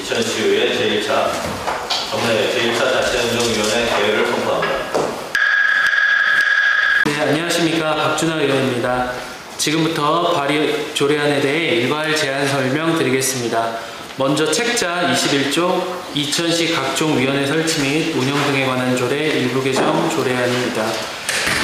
이천시의회 제1차 정례 제1차 자치행정위원회 개회를 선포합니다. 네, 안녕하십니까. 박준하 의원입니다. 지금부터 발의 조례안에 대해 일괄 제안 설명 드리겠습니다. 먼저 책자 21조 이천시 각종 위원회 설치 및 운영 등에 관한 조례 일부 개정 조례안입니다.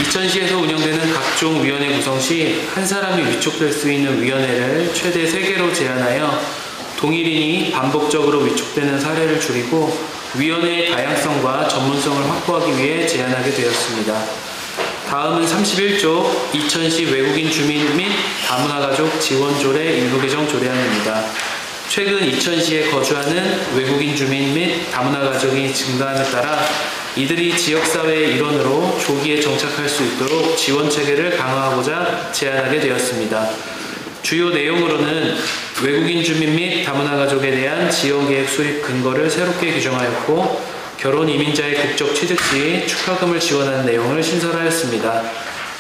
이천시에서 운영되는 각종 위원회 구성 시 한 사람이 위촉될 수 있는 위원회를 최대 3개로 제한하여 동일인이 반복적으로 위촉되는 사례를 줄이고 위원회의 다양성과 전문성을 확보하기 위해 제안하게 되었습니다. 다음은 31조 이천시 외국인 주민 및 다문화가족 지원조례 일부 개정 조례안입니다. 최근 이천시에 거주하는 외국인 주민 및 다문화가족이 증가함에 따라 이들이 지역사회의 일원으로 조기에 정착할 수 있도록 지원체계를 강화하고자 제안하게 되었습니다. 주요 내용으로는 외국인 주민 및 다문화가족에 대한 지원계획 수립 근거를 새롭게 규정하였고 결혼 이민자의 국적 취득 시 축하금을 지원하는 내용을 신설하였습니다.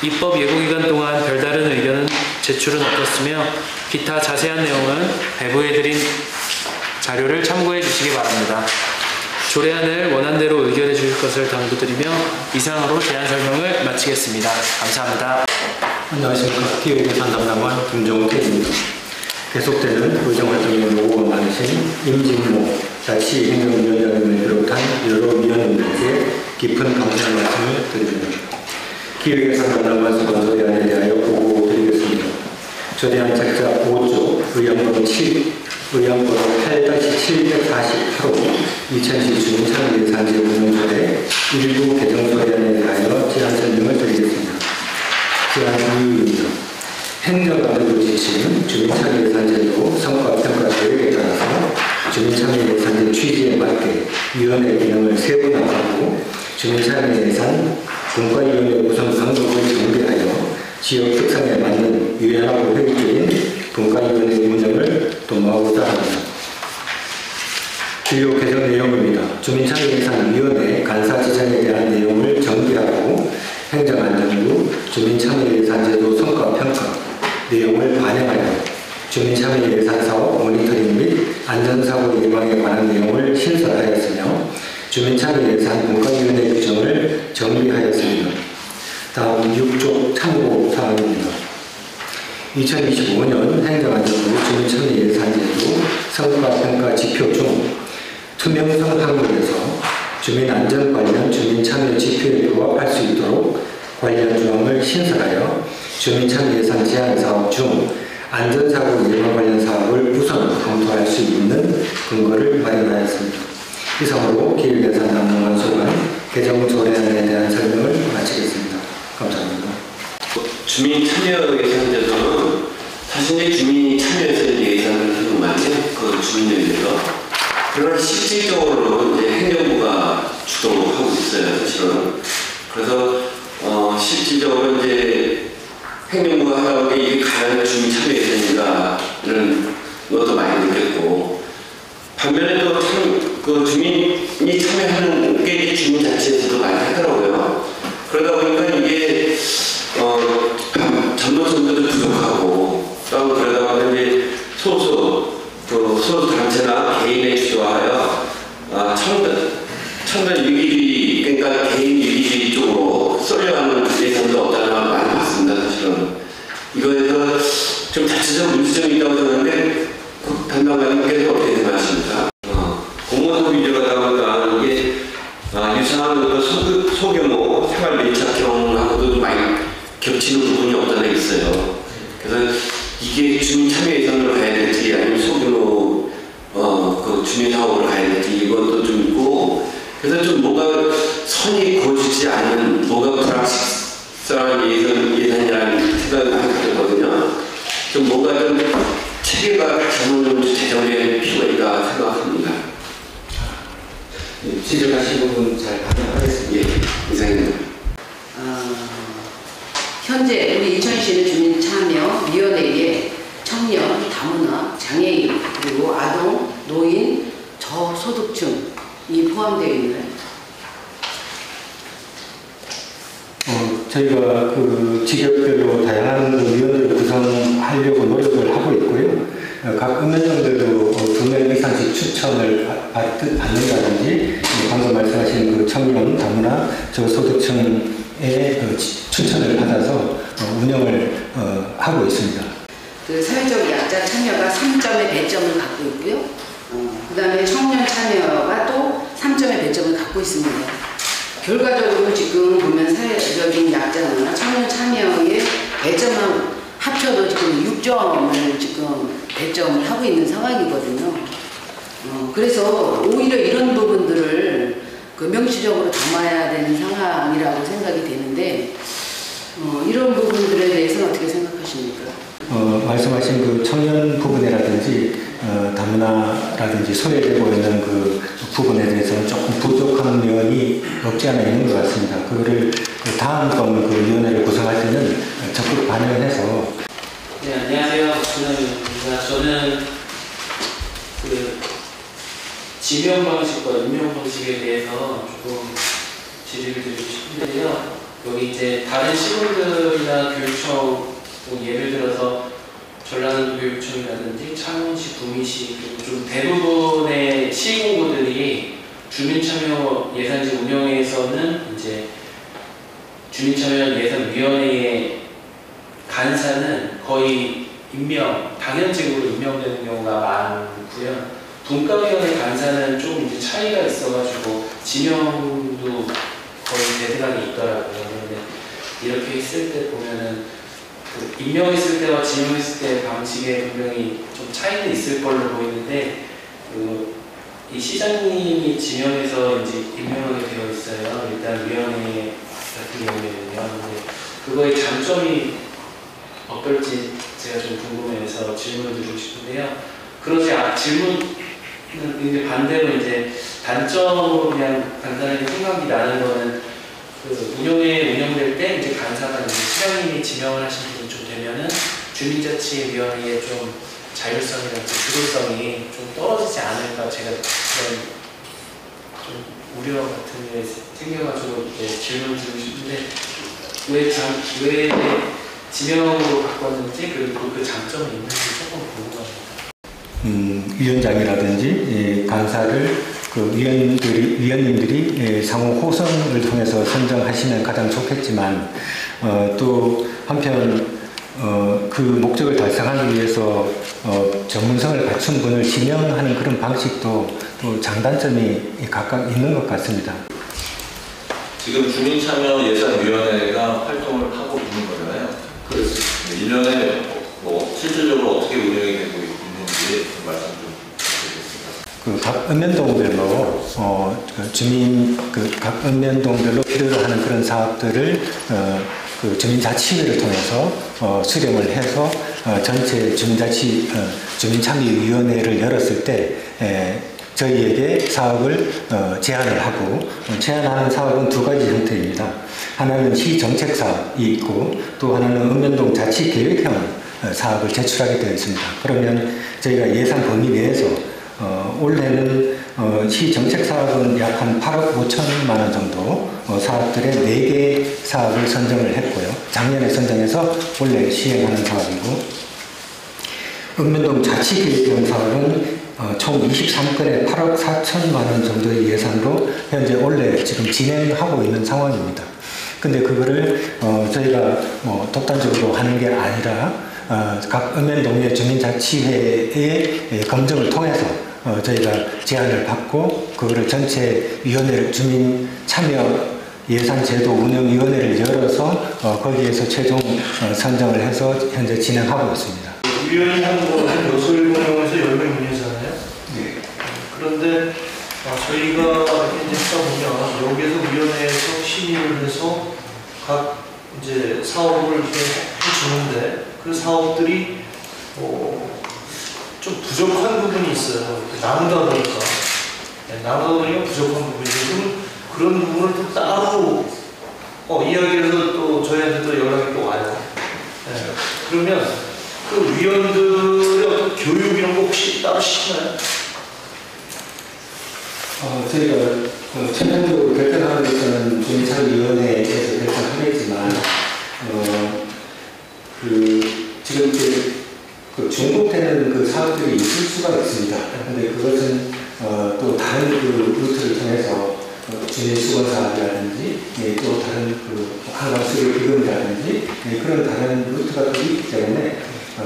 입법 예고기간 동안 별다른 의견은 제출은 없었으며 기타 자세한 내용은 배부해드린 자료를 참고해 주시기 바랍니다. 조례안을 원안대로 의결해 주실 것을 당부드리며 이상으로 제안 설명을 마치겠습니다. 감사합니다. 안녕하십니까. 기획예산 담당관 김종태입니다. 계속되는 의정활동에 노고가 많으신 임진모 자치행정위원장님을 비롯한 여러 위원님들께 깊은 감사의 말씀을 드립니다. 기획예산 담당관 수반 조례안에 대하여 보고 드리겠습니다. 조례안 책자 5조 의안번호 7, 의안번호 8-748호 이천시 주민참여예산제 운영조례 일부 개정 조례안에 대하여 제안 설명을 드리겠습니다. 제안 이유입니다. 행정안으로 지시는 주민참여예산제도 성과평가 계획에 따라서 주민참여예산제 취지에 맞게 위원회 기능을 세분화하고 주민참여예산 분과위원회 구성 방법을 정비하여 지역 특성에 맞는 유연하고 효율적인 분과위원회 운영을 도모하고자 합니다. 주요 개정 내용입니다. 주민참여예산위원회 간사 지정에 대한 내용을 정비하고 행정안전부 주민참여예산제도 성과평가 내용을 반영하여 주민참여예산사업 모니터링 및 안전사고 예방에 관한 내용을 신설하였으며 주민참여예산 분과위원회 규정을 정비하였습니다. 다음 6조 참고 사항입니다. 2025년 행정안전부 주민참여예산제도 성과평가 지표 중 투명성 항목에서 주민안전 관련 주민참여 지표에 부합할 수 있도록 관련 조항을 신설하여 주민참여예산 제한사업 중 안전사고 예방 관련 사업을 우선 검토할 수 있는 근거를 마련하였습니다. 이상으로 기획예산 담당관 소관 개정 조례안에 대한 설명을 마치겠습니다. 감사합니다. 주민참여예산제도는 사실 이제 주민이 참여해서 예산을 하는만요. 그 주민들에서 그러나 실질적으로 이제 행정부가 주도하고 있어요. 사실은. 그래서 실질적으로 이제 행정부가 하다 보니 이게 과연 주민 참여예산인가는 것도 많이 느꼈고 반면에 또 참 그 주민이 참여하는 게 주민자치에서도 많이 하더라고요. 그러다 보니까 이게 전도성도 부족하고 또 그러다 보면 이제 소수 단체나 개인에 주도하여 첨단 유기주의 그러니까 개인 유기주의 쪽으로 쏠려가는 예산도 없다는 걸 많이 봤습니다. 사실은 이거에서 좀 자체적 문제점이 있다고 생각하는데 담당관님께서 어떻게 생각하십니까? 공무원 위주로다 보니까 이게 유사한 소규모 생활 밀착형하고도 많이 겹치는 부분이 없잖아 있어요. 그래서 이게 주민 참여 예산으로 가야 될지 아니면 소규모 그 주민 사업으로 가야 될지 이것도 좀 있고 그래서 좀 뭔가 선이 그어지지 않은 뭔가 불확실한 예산이라는 생각을 하게 되거든요. 좀 뭔가 좀 체계가 잘못 재정될 필요가 있다 생각합니다. 지적하신 부분 잘 반영하겠습니다. 이상입니다. 현재 우리 이천시는 주민참여위원회에 청년, 다문화, 장애인, 그리고 아동, 노인, 저소득층이 포함되어 있나요? 저희가 그 직업별로 다양한 위원회를 구성하려고 노력을 하고 있고요. 각 읍면정들도 2명 이상씩 추천을 저소득층의 추천을 받아서 운영을 하고 있습니다. 그 사회적 약자 참여가 3점의 배점을 갖고 있고요. 그 다음에 청년 참여가 또 3점의 배점을 갖고 있습니다. 결과적으로 지금 보면 사회적인 약자나 청년 참여의 배점만 합쳐도 지금 6점을 지금 배점을 하고 있는 상황이거든요. 그래서 오히려 이런 부분들을 그 명시적으로 담아야 되는 상황이라고 생각이 되는데 이런 부분들에 대해서는 어떻게 생각하십니까? 말씀하신 그 청년 부분이라든지 다문화라든지 소외되고 있는 그 부분에 대해서는 조금 부족한 면이 없지 않아 있는 것 같습니다. 그거를 다음번 그 위원회를 구성할 때는 적극 반영해서. 네, 안녕하세요. 저는 그 지명 방식과 임명 방식에 대해서 조금 질의를 드리고 싶은데요. 여기 이제 다른 시군들이나 교육청 예를 들어서 전라남도 교육청이라든지 창원시, 구미시 그리고 좀 대부분의 시공구들이 주민참여 예산지 운영에서는 이제 주민참여 예산위원회의 간사는 거의 당연직으로 임명되는 경우가 많고요. 분과위원회 간사는 좀 이제 차이가 있어가지고 지명도 거의 대등하게 있더라고요. 그런데 이렇게 했을 때 보면은 그 임명했을 때와 지명했을 때 방식에 분명히 좀 차이는 있을 걸로 보이는데 이 시장님이 지명해서 이제 임명하게 되어 있어요. 일단 위원회 같은 경우에는요. 근데 그거의 장점이 어떨지 제가 좀 궁금해서 질문을 드리고 싶은데요. 그러지 질문은 이제 반대로 이제 단점으로 그냥 간단하게 생각이 나는 거는 그 운영될 때 이제 간사가 이제 시장님이 지명을 하신 분이 좀 되면은 주민자치위원회의 좀 자율성이라든지 주도성이 좀 떨어지지 않을까 제가 그런 좀 우려 같은 게 생겨가지고 이제 질문을 드리고 싶은데 왜 지명으로 바꿨는지 그리고 그 장점이 있는지 조금 궁금합니다. 위원장이라든지 간사를 그 위원님들이 상호 호선을 통해서 선정하시면 가장 좋겠지만 또 한편 그 목적을 달성하기 위해서 전문성을 갖춘 분을 지명하는 그런 방식도 또 장단점이 각각 있는 것 같습니다. 지금 주민참여예산위원회가 활동을 하고 있는 거잖아요. 그렇습니다. 1년에 뭐 실질적으로 어떻게 운영이 되고 있는지 말씀 좀 부탁드리겠습니다. 그 각 읍면동별로 각 읍면동별로 필요로 하는 그런 사업들을 그 주민자치회를 통해서 수렴을 해서 전체 주민참여위원회를 열었을 때 저희에게 사업을 제안을 하고 제안하는 사업은 두 가지 형태입니다. 하나는 시정책 사업이 있고 또 하나는 읍면동 자치계획형 사업을 제출하게 되어 있습니다. 그러면 저희가 예산 범위 내에서 올해는 시정책 사업은 약 한 8억 5천만 원 정도 사업들의 4개 사업을 선정을 했고요. 작년에 선정해서 올해 시행하는 사업이고 읍면동 자치계획형 사업은 총 23건에 8억 4천만 원 정도의 예산으로 현재 올해 지금 진행하고 있는 상황입니다. 근데 그거를 저희가 뭐 독단적으로 하는 게 아니라 각 읍면동의 주민자치회의 검증을 통해서 저희가 제안을 받고 그거를 전체 위원회를 주민참여 예산제도 운영위원회를 열어서 거기에서 최종 선정을 해서 현재 진행하고 있습니다. 위원이 하는 거는 요소를 운영해서 10명이잖아요. 네. 그런데 저희가 이제 하다 보면 여기에서 위원회에서 심의를 해서 각 이제 사업을 해주는데 그 사업들이 좀 부족한 부분이 있어요. 나누다 보니까 부족한 부분이 있어요. 그런 부분을 또 따로 이야기해서 또 저희한테 또 연락이 또 와요. 네. 그러면 그 위원들의 어떤 교육 이런 거 혹시 따로 시키나요? 저희가 최종적으로 결정하는 것은 주민참여위원회에서 결정하겠지만 지금 그 중복되는 그 사업들이 있을 수가 있습니다. 근데 그것은 또 다른 그 루트를 통해서 주민수건 사업이라든지 또 다른 그 한강수교 기금이라든지 그런 다른 루트가 또 있기 때문에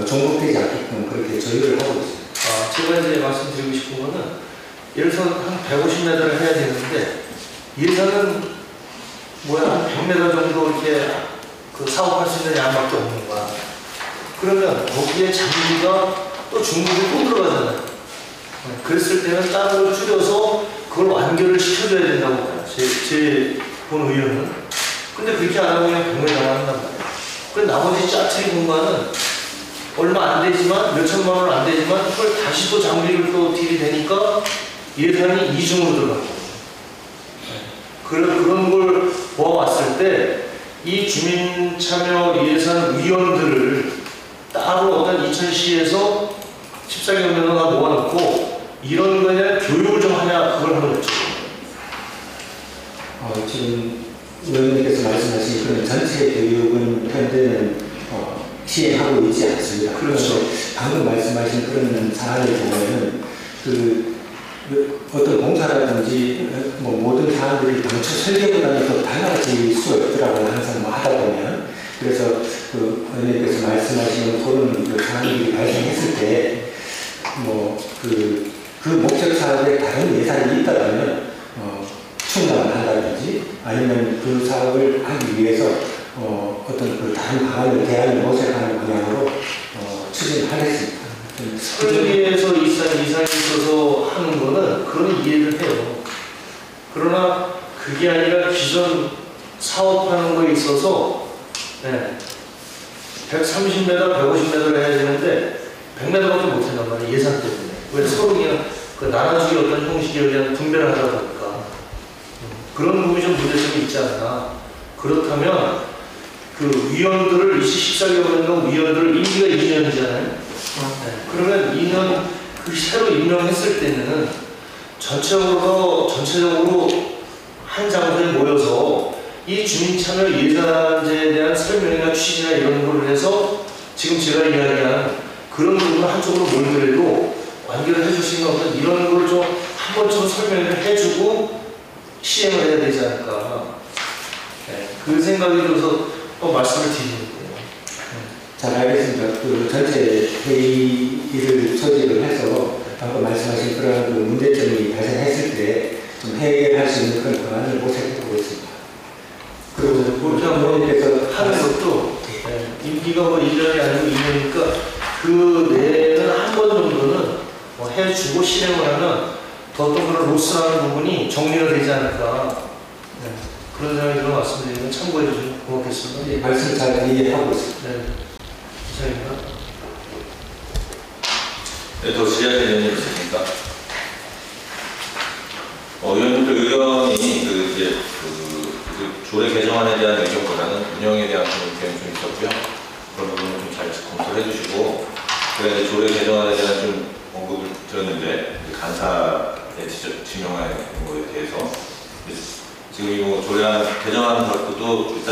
종목되지 않게끔 그렇게 조율을 하고 있습니다. 제가 이제 말씀드리고 싶은 거는 예를 들어서 한 150m를 해야 되는데 예산은 한 100m 정도 이렇게 그 사업할 수 있는 양밖에 없는 거야. 그러면 거기에 장비가 또 중국이 또 들어가잖아요. 그랬을 때는 다른 걸 줄여서 그걸 완결을 시켜줘야 된다고 봐요. 제 본 의견은. 근데 그렇게 안 하고 그냥 100m만 한단 말이에요. 그 나머지 짜투리 공간은 얼마 안 되지만, 몇 천만 원 안 되지만, 그걸 다시 또 장비를 또 들이대니까 예산이 이중으로 들어가고. 그런 걸 보아왔을 때, 이 주민 참여 예산 위원들을 따로 어떤 이천시에서 14개 명을 모아놓고, 이런 거에 대한 교육을 좀 하냐, 그걸 한번 여쭤보겠습니다. 지금 의원님께서 말씀하신 그런 전체 교육은 현재는 시행하고 있지 않습니다. 그렇죠. 방금 말씀하신 그런 사안을 보면은 어떤 공사라든지 모든 사안들이 당초 설계보다는 더 달라질 수 있더라고요. 항상 하다 보면. 그래서 의원님께서 말씀하신 그런 사안들이 발생했을 때 그 목적 사업에 다른 예산이 있다면 충당을 한다든지 아니면 그 사업을 하기 위해서 어떤 그 다른 방안을 대안을 모색하는 방향으로 추진하겠습니다. 설계에서 이상이 있어서 하는 거는 그런 이해를 해요. 그러나 그게 아니라 기존 사업하는 거에 있어서 130m, 150m를 해야 되는데 100m밖에 못한단 말이에요. 예산 때문에. 왜 서로 그냥 그 나눠주기 어떤 형식에 의한 분배를 하다 보니까 그런 부분이 좀 문제점이 있지 않나. 그렇다면 그 위원들을 14개월 위원들을 임기가 2년이잖아요. 그러면 2년 그 새로 임명했을 때는 전체적으로 한 장소에 모여서 이 주민참여 예산제에 대한 설명이나 취지나 이런 거를 해서 지금 제가 이야기한 그런 부분을 한쪽으로 몰더라도 완결을 해줄 수 있는 어떤 이런 걸 좀 한 번쯤 설명을 해주고 시행을 해야 되지 않을까. 그 생각이 들어서 또 말씀을 드리는 거예요. 잘 알겠습니다. 그 전체 회의를 소집을 해서 방금 말씀하신 그런 그 문제점이 발생했을 때 좀 해결할 수 있는 그런 방안을 모색해보고 있습니다. 그리고 그렇게 하는 것도 임기가 1년이 아니고 2년이니까 그 내에는 한 번 정도는 해주고 실행을 하면 더 또 그런 로스라는 부분이 정리가 되지 않을까. 그런 생각이 들어 말씀드리면 참고해 주시면 고맙겠습니다. 말씀 잘 이해하고 있습니다. 이상입니다. 더 지적할 의원님 있으십니까? 의원님들 의견이 이제 조례 개정안에 대한 의견보다는 운영에 대한 의견이 좀 있었고요. 그런 부분을 좀 잘 검토를 해주시고, 제가 이제 조례 개정안에 대한 좀 언급을 드렸는데, 간사에 지명하는 거에 대해서 지금 이 조례안 개정하는 것도 일단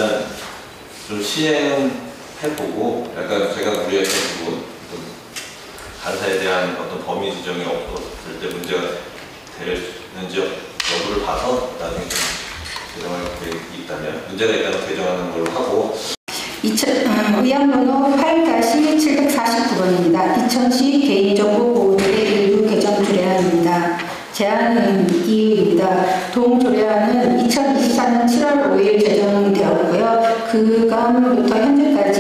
좀 시행해보고, 약간 제가 우려했던 부분, 간사에 대한 어떤 범위 지정이 없었을 때 문제가 되는지 여부를 봐서 나중에 좀 개정할 계획이 있다면, 문제가 있다면 개정하는 걸로 하고. 의안번호 8-749번입니다. 이천시 개인정보보호조례 일부 개정 조례안입니다. 제안은 이유입니다. 동조례안은 2024년 7월 5일 제정되었고요. 그간부터 현재까지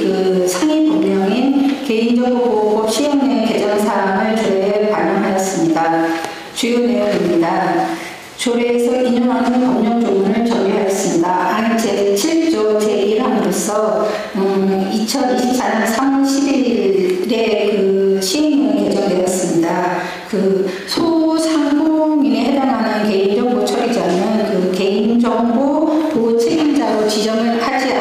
그 상위 법령인 개인정보보호법 시행령 개정사항을 조례에 반영하였습니다. 주요 내용입니다. 조례에서 인용하는 법령 조문을 정리하였습니다. 제7조 제1항으로서 2024년 3월 11일에 그 시행령이 개정되었습니다. 그 소상공인에 해당하는 개인정보 처리자는 그 개인정보 보호 책임자로 지정을 하지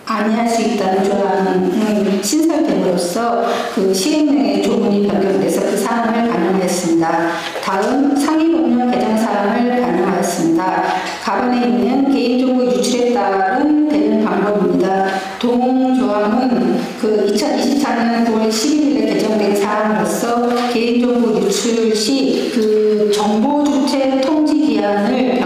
아니할 수 있다는 조항이 신설됨으로써 그 시행령의 조문이 변경돼서 그 사항을 반영했습니다. 다음 상위법령 개정 사항을 반영하였습니다. 가반에 있는 개인정보 유출에 따른 되는 방법입니다. 동조항은 그 2024년 9월 11일에 개정된 사항으로서 개인정보 유출 시 그 정보 주체 통지 기한을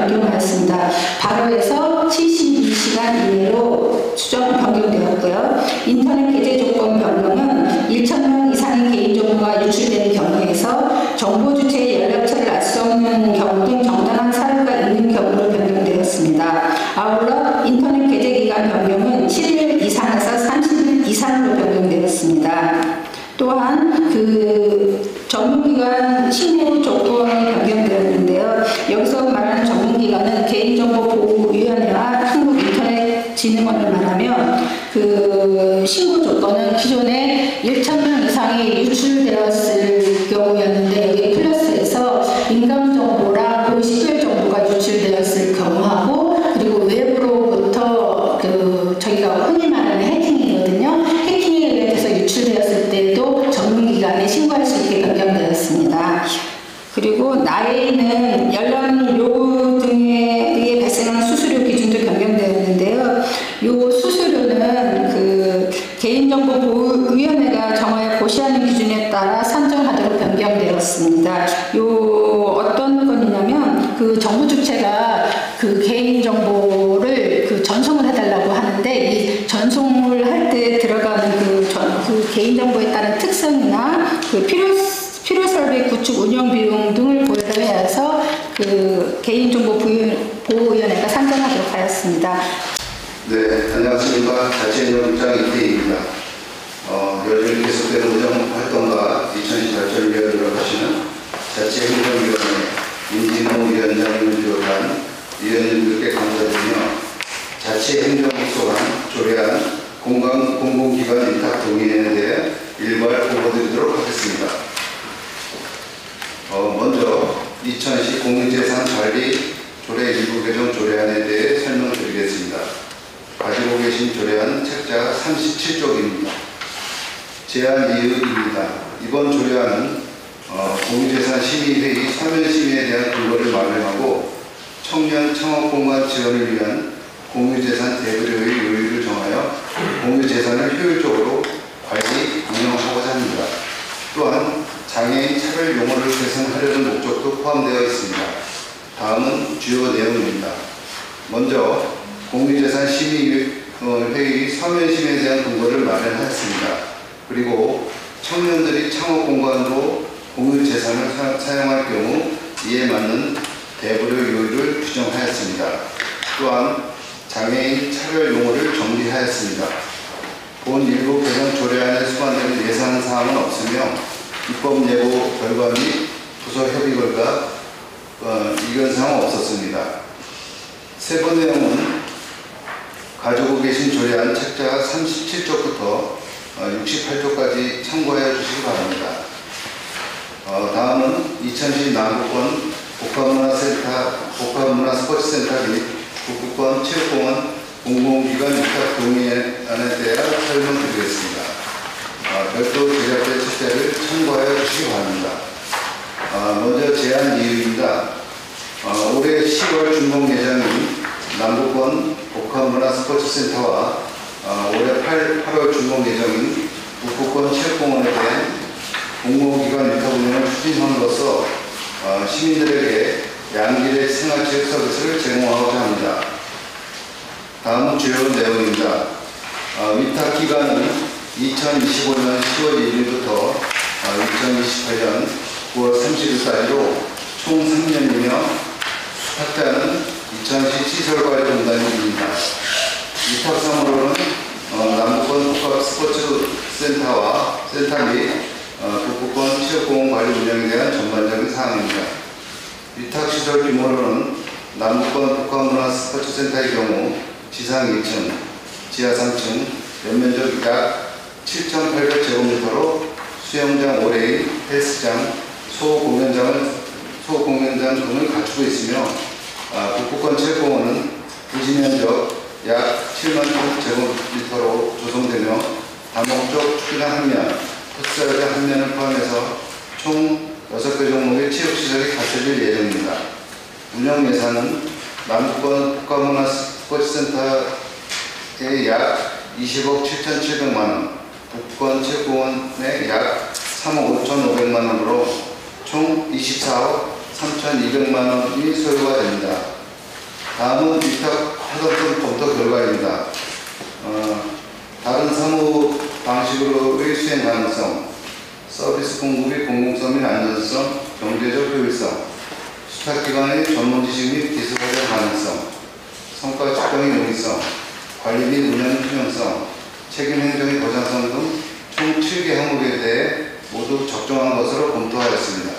인터넷 게재 조건 변경은 1,000명 이상의 개인정보가 유출되는 경우에서 정보 주체의 연락처를 알 수 없는 경우 등 정당한 사유가 있는 경우로 변경되었습니다. 아울러 인터넷 게재 기간 변경은 7일 이상에서 30일 이상으로 변경되었습니다. 또한 전문기관 신고 조건이 변경되었는데요. 여기서 말하는 전문기관은 개인정보보호위원회와 한국인터넷진흥원을 말하면 신고 조건은 기존에 1,000명 이상이 유출되었을 경우였는데 여기 플러스해서 민감정보랑 의식별 정보가 유출되었을 경우하고 그리고 외부로부터 저희가 흔히 말하는 해킹이거든요. 해킹에 의해서 유출되었을 때도 전문기관에 신고할 수 있게 변경되었습니다. 그리고 나이는 연락료 등에 의해 발생한 수수료 기준도 변경되었는데요. 이 수수료는 개인정보보호위원회가 정하여 고시하는 기준에 따라 산정하도록 변경되었습니다. 어떤 건이냐면 정부 주체가 개인정보를 전송을 해달라고 하는데 이 전송을 할 때 들어가는 개인정보에 따른 특성이나 필요 설비 구축 운영 비용 등을 고려를 해서 개인정보보호위원회가 산정하도록 하였습니다. 네, 안녕하십니까. 자치행정국장 이태희입니다. 요즘 계속되는 의정활동가 2020 발전위원으로 하시는 자치행정위원회 임진호 위원장님을 비롯한 위원님들께 감사드리며 자치행정국 소관 조례안 공공기관 위탁 동의안에 대해 일괄 보고드리도록 하겠습니다. 먼저 2010 공유재산관리 조례 일부 개정 조례안에 대해 설명드리겠습니다. 가지고 계신 조례안 책자 37쪽입니다. 제안 이유입니다. 이번 조례안은 공유재산심의회의 서면심의에 대한 근거를 마련하고 청년 창업공간 지원을 위한 공유재산 대부료의 요율을 정하여 공유재산을 효율적으로 관리, 운영하고자 합니다. 또한 장애인 차별 용어를 개선하려는 목적도 포함되어 있습니다. 다음은 주요 내용입니다. 먼저 공유재산 심의회의 서면심에 대한 근거를 마련하였습니다. 그리고 청년들이 창업공간으로 공유재산을 사용할 경우 이에 맞는 대부료 요율을 규정하였습니다. 또한 장애인 차별 용어를 정리하였습니다. 본 일부 개정 조례안에 수반되는 예상 사항은 없으며 입법 예고 결과 및 부서 협의 결과 이견 사항은 없었습니다. 세부 내용은 가지고 계신 조례안 책자 37쪽부터 68쪽까지 참고해 주시기 바랍니다. 다음은 2010 남부권 복합문화스포츠센터 및 북부권 체육공원 공공기관 위탁 동의안에 대한 설명드리겠습니다. 별도 제작된 책자를 참고하여 주시기 바랍니다. 먼저 제안 이유입니다. 올해 10월 준공 예정인 남부권 복합문화스포츠센터와 올해 8월 준공 예정인 북부권 체육공원에 대한 공공기관 위탁 운영을 추진함으로써 시민들에게 양질의 생활체육 서비스를 제공하고자 합니다. 다음은 주요 내용입니다. 위탁 기간은 2025년 10월 1일부터 2028년 9월 30일까지로 총 3년이며 수탁자는 2010 시설관리공단입니다. 위탁 사무로는 남부권 복합스포츠센터 및 북부권 체육공원 관리 운영에 대한 전반적인 사항입니다. 위탁시설 규모로는 남부권 복합문화스포츠센터의 경우 지상 2층, 지하 3층, 연면적 약 7,800제곱미터로 수영장 5레인, 헬스장, 소공연장 등을 갖추고 있으며 북부권 체육공원은 부지면적 약 7만 제곱미터로 조성되며 다목적 축구장 1면, 풋살장 1면을 포함해서 총 6개 종목의 체육시설이 갖춰질 예정입니다. 운영 예산은 남부권 복합문화스포츠센터에 약 20억 7,700만원, 북부권 체육공원에 약 3억 5,500만원으로 총 24억 3,200만원이 소요가 됩니다. 다음은 위탁 하선점 검토 결과입니다. 다른 사무 방식으로의 수행 가능성, 서비스 공급의 공공성 및 안전성, 경제적 효율성, 수탁기관의 전문 지식 및 기술 활용 가능성, 성과 측정의 용이성, 관리 및 운영 투명성, 책임 행정의 보장성 등 총 7개 항목에 대해 모두 적정한 것으로 검토하였습니다.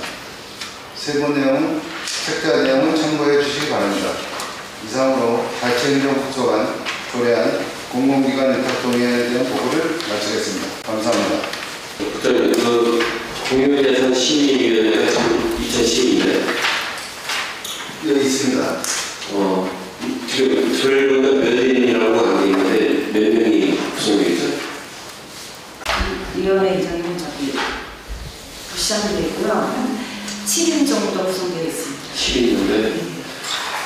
세부 내용은 책자 내용을 참고해 주시기 바랍니다. 이상으로 발췌행정국서관 조례안 공공기관 위탁 동의안에 대한 보고를 마치겠습니다. 감사합니다. 그다음에 그 공유재산 심의위원회가 지금 2012년에 여기 있습니다. 지금 저희보다 몇 인이라고 안 돼 있는데 몇 명이 구성되어 있죠? 위원회 이장님은 저기 부시장님도 있고요. 한 7인 정도 구성되어 있습니다. 7인인데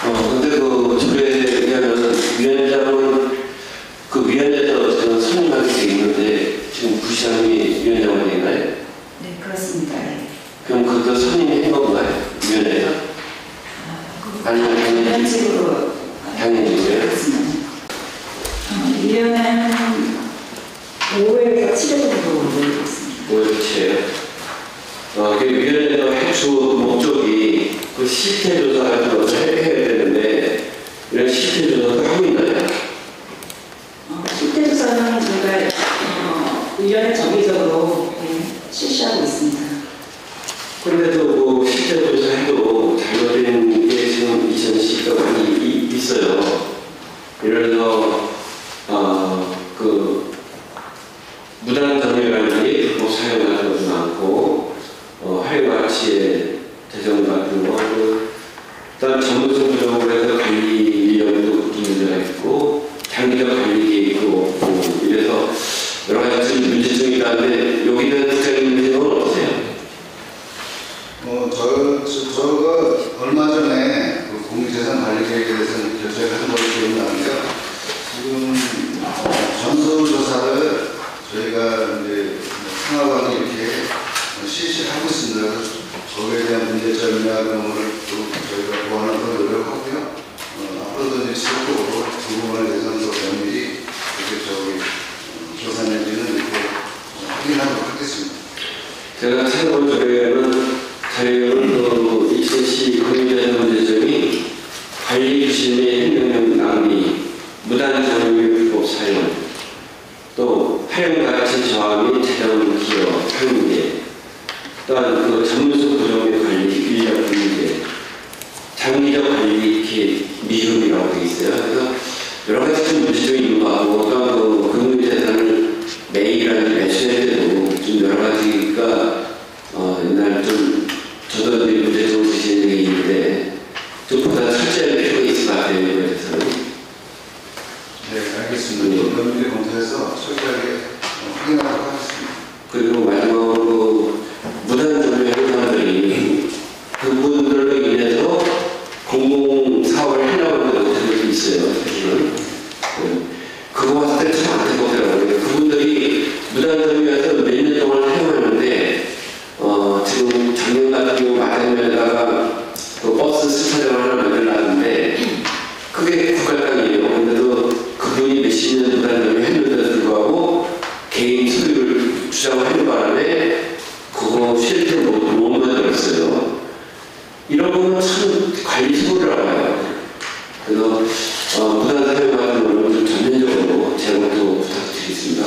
근데 그 조례에 의하면 위원장은 그 위원회에서 어쨌든 선임하게 돼 있는데 지금 부시장님이 위원장이 되나요? 네, 그렇습니다. 네. 그럼 그것도 선임해 건가요? 위원회에서? 아니면 당연직으로 당연직으로요? 그렇습니다. 1년에 5회에서 7회 정도 모이고 있습니다. 5회 7회요? 그 위원회의 해초 목적이 그 실태조사 같은 것을 해야 되는데 이런 실태조사도 하고 있나요? 실태조사는 저희가 위원회 정기적으로 실시하고 있습니다. 그런데도 뭐 실태조사해도 잘못된 게 지금 2010가 많이 있어요. 예를 들어 그 무단 점유 관리 불법 사용하는 것도 많고 할가치의 대전 같은 거 그다음 전문성 부족으로 해서 관리 인력도 문제가 있고 장기적 관리 계획도 없고 이래서 여러 가지 문제점이 있다는데 여기에 대한 국장님 문제는 어떠세요? 저가 얼마 전에 그 공유재산 관리 계획에 대해서 결정을 한 걸로 기억나는데요. 지금 전수조사를 저희가 이제 상하관이 이렇게 실시하고 있습니다. 저에 대한 문제점이나 그런 거를 또 저희가 보완하는 걸 노력하고요. 앞으로도 이제 지속적으로 그 부분에 대해서는 또 면밀히 이렇게 조사 내지는 이렇게 확인하도록 하겠습니다. 제가 찾아본 조례는 자료는 2010 공유재산 문제점이 관리 유심의 행정력 낭비, 무단 점유 불법 사용, 또 활용 가치 저하 및 재정 기여 한계, 또한 그 전문성 부족 및 관리 인력 문제, 장기적 관리 계획 미흡이라고 되어 있어요. 그래서 여러 가지 좀 문제점이 있는 것 같고, 또한 그 금융재산을 매일이라든지 매수해야 되고 좀 여러 가지가 옛날 좀 저도 문제점을 드시는 게 있는데 좀 보다 철저할 필요가 있을 것 같아요. 이거에 대해서는. 네, 알겠습니다. 면밀히 검토해서 철저하게 확인하도록 하겠습니다. 그리고 마지막으로 무단 점유하는 사람들이 그분들로 인해서 공공사업을 해나가는 것들이 있어요. 사실은. 그거 봤을 때 참 안타깝더라고요. 그분들이 무단 점유해서 몇 년 동안 사용하는데 지금 작년 같은 경우 마당면에다가 그 버스 스타장을 하나 만들어놨는데 그게 국가 땅이에요. 그런데도 그분이 몇십 년 무단 점유했는데도 불구하고 개인 소유를 주장을 하는 바람에 그거 실제 못 만들었어요. 이런 거는 참 관리 소홀이라고 봐요. 그래서 무단 사용 같은 거는 좀 전면적으로 제공도 부탁드리겠습니다.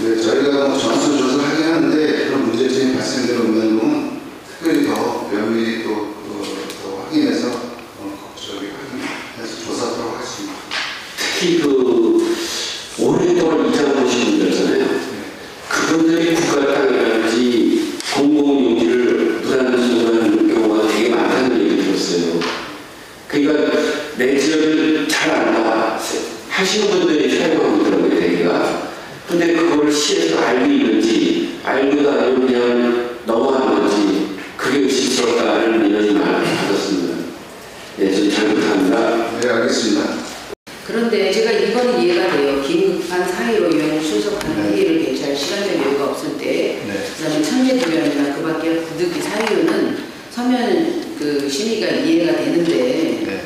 네, 저희가 전수조사를 하긴 하는데 그런 문제점이 발생되는 부분은 특별히 더 면밀히 또 확인해서 확인해서 조사하도록 하겠습니다. 특히 그 오랫동안 이장 보신 분들잖아요. 그분들이 국가 땅이라든지 공공용지를 무단 점유하는 경우가 되게 많다는 얘기를 들었어요. 그러니까 내 지역을 잘 안다 하시는 분들이 사용하고 있더라고요, 대개가. 근데 그걸 시에서 알고 있는지, 알고도 아니면 그냥 넘어가는 건지, 그게 의심스럽다는 민원이 많이 받았습니다. 네, 저희 잘 부탁합니다. 네, 알겠습니다. 그런데 제가 이거는 이해가 돼요. 긴급한 사유로 위원회 출석하는 회의를 개최할 시간적 여유가 없을 때, 그다음에 천재조례안이나 그밖에 부득이 사유는 서면 그 심의가 이해가 되는데,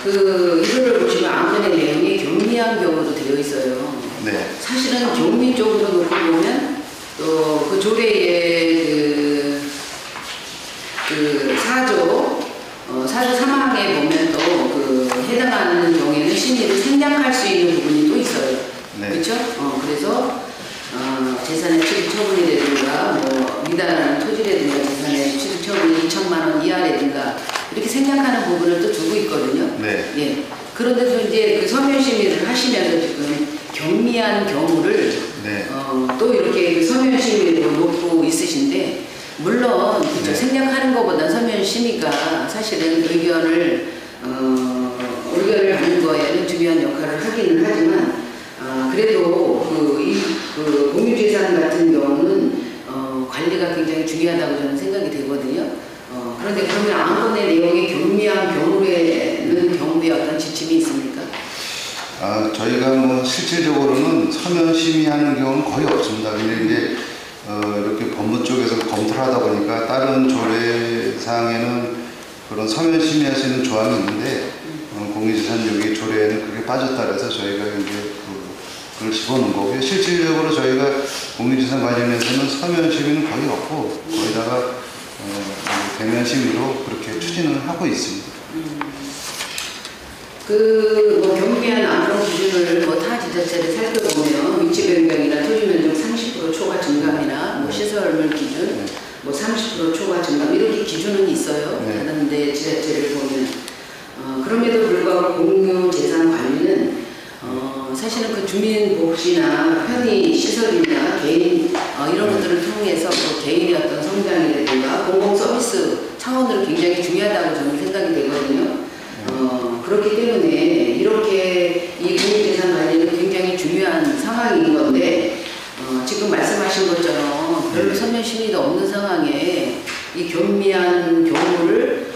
그 이거를 보시면 안건의 내용이 경미한 경우도 되어 있어요. 네. 사실은 경미 쪽으로 놓고 보면 또 그 조례의 그 4조 3항에 보면 또 그 해당하는 경우에는 심의를 생략할 수 있는 부분이 또 있어요. 네. 그렇죠? 그래서 재산의 취득 처분이라든가 뭐 미달하는 토지라든가 재산의 취득 처분이 2천만 원 이하라든가 이렇게 생략하는 부분을 또 두고 있거든요. 네. 예. 그런데도 이제 그 서면 심의를 하시면서 지금 경미한 경우를 네. 또 이렇게 그 서면 심의로 놓고 있으신데 물론 그렇죠. 네. 생략하는 것보다 서면 심의가 사실은 의견을 하는 거에는 중요한 역할을 하기는 하지만 그래도 그 공유재산 같은 경우는 관리가 굉장히 중요하다고 저는 생각이 되거든요. 그런데 그러면 안건의 내용이 경미한 경우의 어떤 지침이 있습니까? 저희가 뭐 실질적으로는 서면 심의하는 경우는 거의 없습니다. 근데 이제 이렇게 법무 쪽에서 검토를 하다 보니까 다른 조례사항에는 그런 서면 심의할 수 있는 조항이 있는데 공유재산 여기 조례에는 그게 빠졌다 그래서 저희가 이제 그걸 집어넣은 거고요. 실질적으로 저희가 공유재산 관련해서는 서면 심의는 거의 없고 거기다가 대면 심의로 그렇게 추진을 하고 있습니다. 뭐 경미한 안건 기준을 타 지자체를 살펴보면 위치 변경이나 토지 면적 30% 초과 증감이나 뭐 시설물 기준 뭐 30% 초과 증감 이렇게 기준은 있어요. 네. 다른 데 지자체를 보면 그럼에도 불구하고 공유 재산 관리는 사실은 그 주민 복지나 편의 시설이나 개인 이런 것들을 통해서 뭐 개인의 어떤 성장이라든가 공공 서비스 차원으로 굉장히 중요하다고 저는 생각이 되거든요. 그렇기 때문에 이렇게 이 공유재산 관리는 굉장히 중요한 상황인 건데 지금 말씀하신 것처럼 별로 서면 심의도 없는 상황에 이 경미한 경우를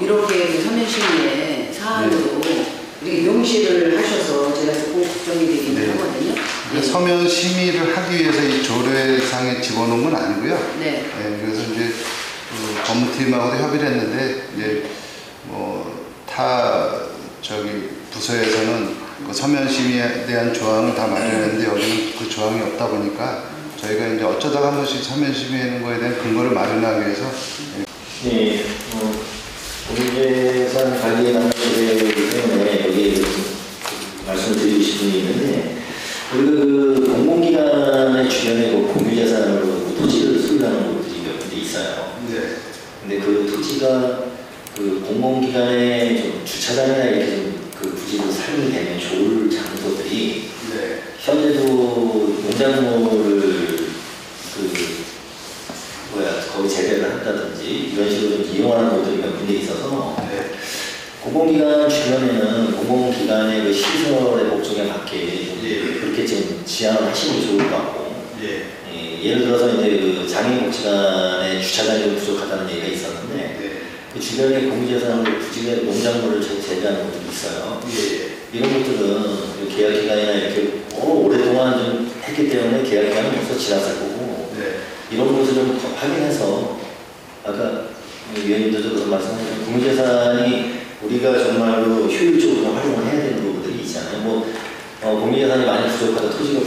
이렇게 서면 심의의 사안으로 이렇게 명시를 하셔서 제가 꼭 걱정이 되긴 하거든요. 네. 서면 심의를 하기 위해서 이 조례상에 집어넣은 건 아니고요. 네. 그래서 이제 법무팀하고도 협의를 했는데 이제 부서에서는 그 서면 심의에 대한 조항을 다 마련했는데 여기는 그 조항이 없다 보니까 저희가 이제 어쩌다가 한 번씩 서면 심의하는 거에 대한 근거를 마련하기 위해서 네, 공유재산 관리에 관한 조례이기 때문에 여기 말씀을 드리고 싶은 게 있는데 우리가 그 공공기관의 주변에 그 공유재산으로 토지를 소유하는 곳들이 몇 군데 있어요. 네. 근데 그 토지가 그 공공기관의 좀 주차장이나 이렇게 그 부지로 사용이 되면 좋을 장소들이 네. 현재도 농작물을 거기 재배를 한다든지 이런 식으로 좀 이용하는 곳들이 몇 군데 있어서 네. 공공기관 주변에는 공공기관의 그 시설의 목적에 맞게 예. 그렇게 좀 지향을 하시면 좋을 것 같고 예. 예를 들어서 이제 그 장애복지관의 주차장이 좀 부족하다는 얘기가 있었는데 네. 그 주변에 공유재산으로 부지에 농작물을 재배하는 곳들이 있어요. 예. 이런 것들은 계약기간이나 이렇게 오랫동안 좀 했기 때문에 계약기간은 벌써 지났을 거고 네. 이런 것을 좀 확인해서 아까 위원님들도 그런 말씀하셨지만 공유재산이 우리가 정말로 효율적으로 활용을 해야 되는 부분들이 있잖아요. 공유재산이 많이 부족하다, 토지가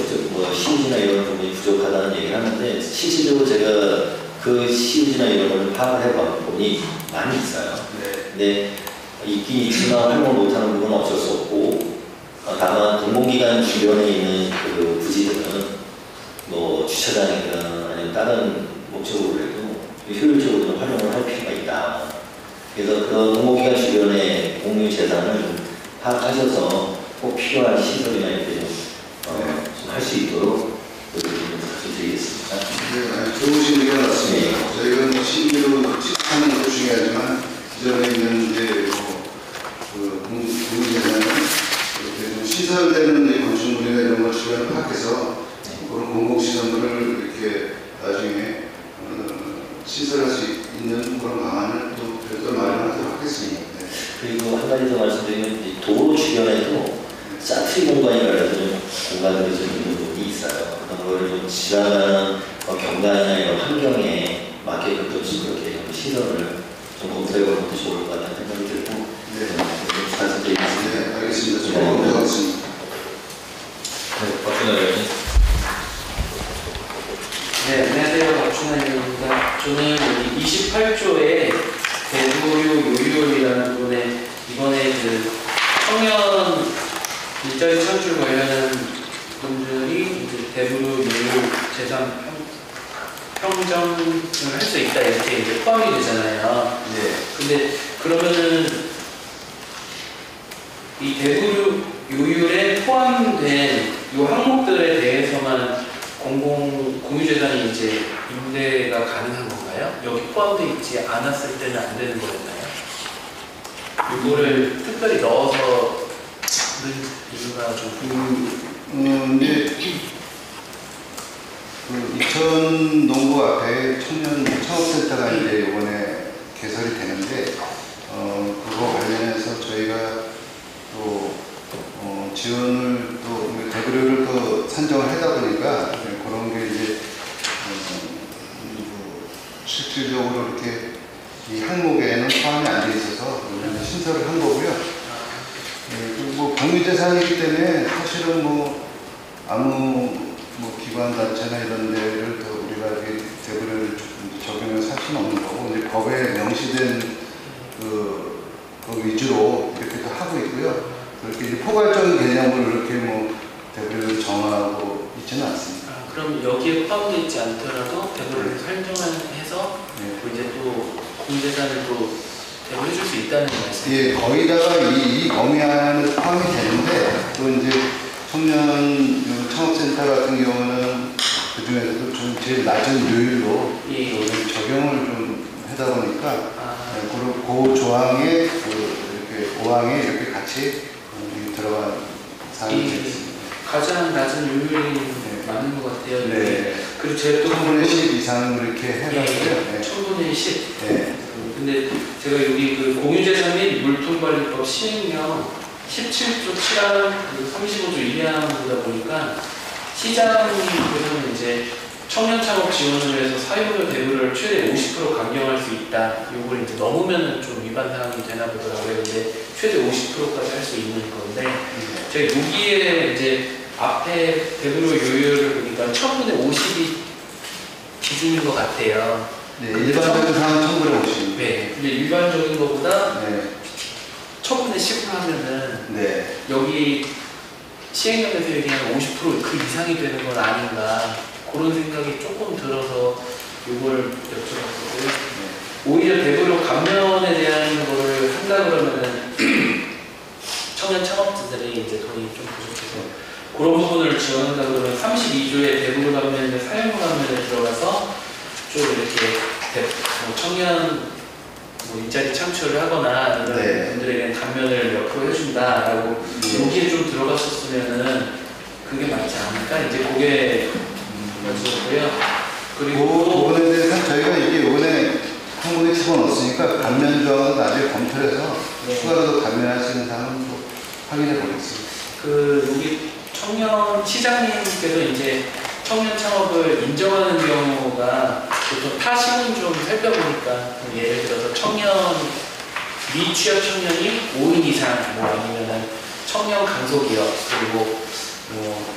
시우지나 이런 부분이 부족하다는 얘기를 하는데 실질적으로 제가 그 시우지나 이런 걸 파악을 해보니 많이 있어요. 네. 근데 있긴 있지만 활용을 못하는 부분은 어쩔 수 없고 다만 공공기관 주변에 있는 그 부지들은 뭐 주차장이든 아니면 다른 목적으로 해도 효율적으로 활용을 할 필요가 있다. 그래서 그 공공기관 주변의 공유재산을 좀 파악하셔서 꼭 필요한 시설이나 이렇게 좀 할 수 있도록 말씀드리겠습니다. 네, 좋으신 의견 같습니다. 저희가 심의로 취득하는 것도 중요하지만 기존에 있는 이제 공유재산은 이렇게 좀 시설되는 건축물이나 이런 걸 주변에 파악해서 그런 공공시설물을 이렇게 나중에 시설할 수 있는 그런 방안을 또 별도로 마련하도록 하겠습니다. 네. 그리고 한 가지 더 말씀드리면 도로 주변에도 짜투리 공간이라서 좀 공간들이 좀 있는 부분이 있어요. 그런 거를 좀 지나가는 경관이나 이런 환경에 맞게끔 좀 그렇게 시설을 좀 검토해보는 것도 좋을 것 같다는 생각이 들고 네. 말씀드리겠습니다. 네, 알겠습니다. 좀 검토하겠습니다. 박준하 의원님. 네, 안녕하세요. 박준하 의원입니다. 저는 여기 28조의 대부료 요율이라는 부분에 이번에 그 청년 일자리 창출 관련한 분들이 이제 대부료 요율 재산 평정을 할 수 있다 이렇게 이제 포함이 되잖아요. 네. 근데 그러면은 이 대부료 요율에 포함된 이 항목들에 대해서만 공유재산이 이제 임대가 가능한 건가요? 여기 포함되어 있지 않았을 때는 안 되는 거였나요? 이거를 특별히 넣어서 넣은 이유가 좀 이제 그 이천 농구 앞에 청년 창업센터가 이제 이번에 개설이 되는데 그거 관련해서 저희가 또 지원을 또 대부료를 또 산정을 하다 보니까 그런 게 이제 실질적으로 이렇게 이 항목에는 포함이 안 돼 있어서 신설을 한 거고요. 뭐 공유재산이기 때문에 사실은 뭐 아무 뭐 기관 단체나 이런 데를 더 우리가 대부료를 적용을 할 수는 없는 거고 이제 법에 명시된 그 위주로 이렇게 또 하고 있고요. 그렇게 이제 포괄적인 개념을 이렇게 뭐 대부료를 정하고 있지는 않습니다. 그럼 여기에 포함되어 있지 않더라도 대부료를 설정해서 뭐 이제 또 공유재산을 또 대부해 줄 수 있다는 말씀이죠? 예, 거의다가 이 범위 안에 포함이 되는데 또 이제 청년 창업센터 같은 경우는 그 중에서도 좀 제일 낮은 요율로 적용을 좀 하다 보니까 그 조항에 이렇게 5항에 이렇게 같이 들어간 사항이 있습니다. 가장 낮은 요율이 맞는 것 같아요. 네. 그리고 제가 또 1000분의 10 이상 이렇게 해가지고요. 1000분의 10. 네. 근데 제가 여기 그 공유재산 및 물통관리법 시행령 17조 7항 35조 2항보다 보니까 시장에서는 이제 청년 창업 지원을 해서 사유료 대부료를 최대 50% 감경할 수 있다. 이걸 이제 넘으면 좀 위반 사항이 되나 보더라고요. 근데 최대 50%까지 할 수 있는 건데 제가 여기에 이제 앞에 대부료 요율을 보니까 1000분의 50이 기준인 것 같아요. 네, 일반적인 상황 1000분의 50. 네, 근데 일반적인 것보다 네. 1000분의 10을 하면은 네. 여기 시행령에서 얘기하는 50% 그 이상이 되는 건 아닌가 그런 생각이 조금 들어서 이걸 여쭤봤고요. 오히려 대부료 감면에 대한 거를 한다 그러면은 청년 창업자들이 이제 돈이 좀 부족해서 그런 부분을 지원한다 그러면 32조의 대부료 감면에 사용 감면에 들어가서 좀 이렇게 뭐 청년 뭐 일자리 창출을 하거나 이런 분들에게 감면을 몇 프로 해준다라고 여기에 좀 들어갔었으면은 그게 맞지 않을까 이제 그게 여쭤봤고요. 그리고 그 부분에 대해서 저희가 이게 이번에 항목에 집어넣었으니까 감면 조항은 나중에 검토를 해서 추가로 감면할 수 있는 사항은 또 확인해 보겠습니다. 그 여기 청년 시장님께서 이제 청년 창업을 인정하는 경우가 보통 타 신문 좀 살펴보니까 예를 들어서 청년 미취업 청년이 5인 이상 뭐 아니면은 청년 강소기업 그리고 뭐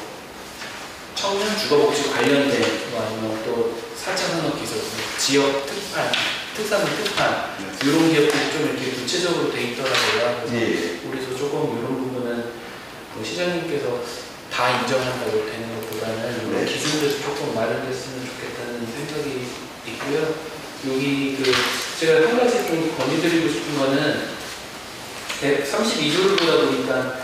청년 주거복지 관련된 뭐 아니면 또 4차 산업기술 지역 특판 특산물 특판 이런 기업들이 좀 이렇게 구체적으로 돼 있더라고요. 그래서 우리도 조금 이런 부분은 뭐 시장님께서 다 인정한다고 되는 것보다는 이런 기준들도 조금 마련됐으면 좋겠다는 생각이 있고요. 여기 그 제가 한 가지 좀 건의드리고 싶은 거는 32조를 보다 보니까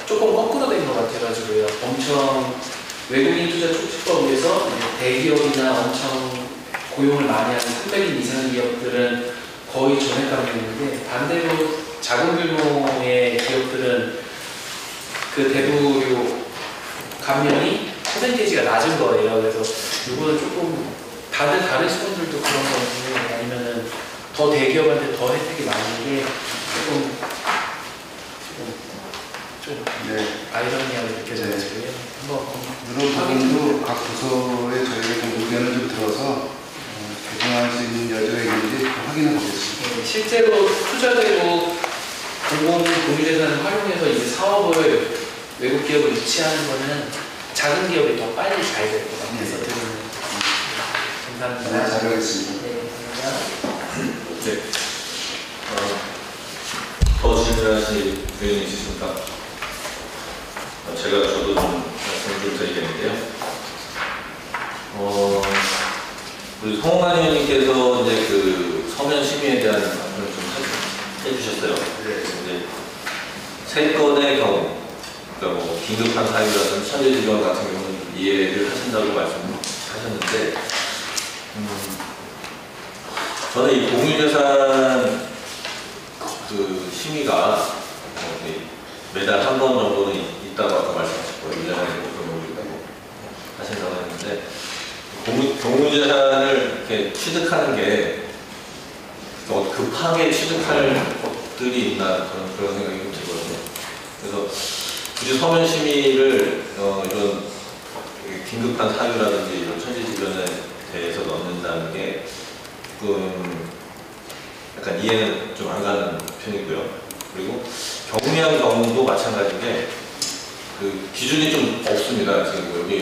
조금 거꾸로 된 것 같아가지고요. 엄청 외국인 투자 촉진법에서 대기업이나 엄청 고용을 많이 하는 300인 이상 기업들은 거의 전액 감면인데 반대로 작은 규모의 기업들은 그 대부료 감면이 퍼센테이지가 낮은 거예요. 그래서 이거는 조금 다른 시군들도 그런 건지 아니면은 더 대기업한테 더 혜택이 많은 게 좀 아이러니하게 느껴져가지고요. 이런 부분도 각 부서에 저희가 좀 의견을 좀 들어서 개정할 수 있는 여지가 있는지 확인해 보겠습니다. 실제로 투자되고 공유재산을 활용해서 이제 사업을 외국 기업을 유치하는 거는 작은 기업이 더 빨리 잘 될 것 같아서 드리는 감사합니다. 네, 잘하겠습니다. 네, 감사합니다. 네. 더 질문하실 의원이 있으십니까? 저도 좀 말씀을 좀 드리겠는데요. 우리 송환 의원님께서 이제 그 서면 심의에 대한 말씀을 좀 해주셨어요. 네. 이제 세 건의 경우, 그러니까 뭐 긴급한 사유라든지 천재지변 같은 경우는 이해를 하신다고 말씀하셨는데, 저는 이 공유재산 그 심의가 매달 한 번 정도는 있다고 아까 말씀하셨고 1년에 그런 경우도 있다고 하신다고 했는데, 공유재산을 이렇게 취득하는 게 급하게 취득할 것들이 있나 저는 그런 생각이 좀 들거든요. 그래서 굳이 서면 심의를 이런 긴급한 사유라든지 이런 천재지변에 대해서 넣는다는 게 조금 약간 이해는 좀 안 가는 편이고요. 그리고 경미한 경우도 마찬가지인데 그 기준이 좀 없습니다. 지금 여기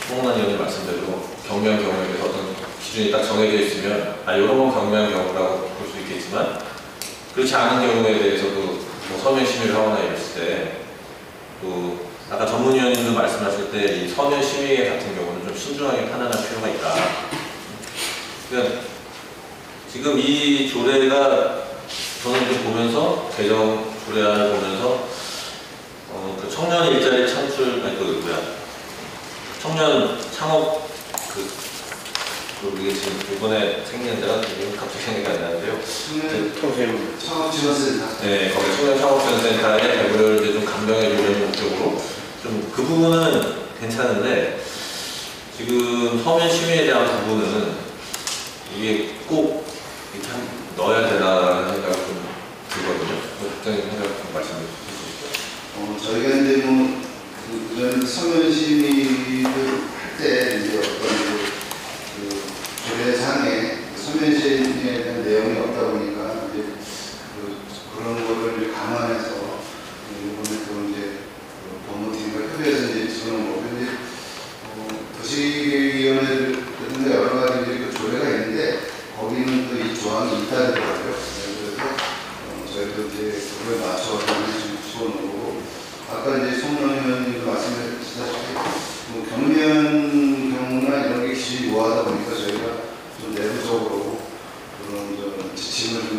송환 의원님 말씀대로 경미한 경우에 대해서 어떤 기준이 딱 정해져 있으면 이런 건 경미한 경우라고 볼 수 있겠지만, 그렇지 않은 경우에 대해서도 뭐 서면 심의를 하거나 이랬을 때, 또 아까 전문위원님도 말씀하실 때 이 서면 심의 같은 경우는 좀 신중하게 판단할 필요가 있다. 그러니까 지금 이 조례가 저는 좀 보면서 개정 조례안을 보면서 그 청년 일자리 창출 청년 창업 이게 지금 이번에 생긴 데가 갑자기 생각이 안 나는데요. 창업지원센터. 네, 거기 청년 창업지원센터의 배분을 이제 좀 감명해 주려는 목적으로 좀 그 부분은 괜찮은데, 지금 서면 심의에 대한 부분은 이게 꼭 이렇게 넣어야 되나라는 생각이 좀 들거든요. 국장님 생각 좀 말씀해 주시죠. 저희가 이제 뭐 그런 서면 심의를 할 때 이제 어떤 그 조례상에 서면 심의에 대한 내용이 없다 보니까 이제 그런 거를 이제 감안해서 이번에 또 이제 법무팀과 협의해서 이제 지원한 거고, 이제 도시위원회라든가 여러 가지 이제 그 조례가 있는데 거기는 또 이 조항이 있다더라고요. 그래서 저희도 이제 그거에 맞춰서 집어넣은 거고, 아까 이제 송원 의원님도 말씀하셨다시피 뭐 경미한 경우나 이런 게 기준이 모아다 보니까 저희가 좀 내부적으로 그런 지침을 좀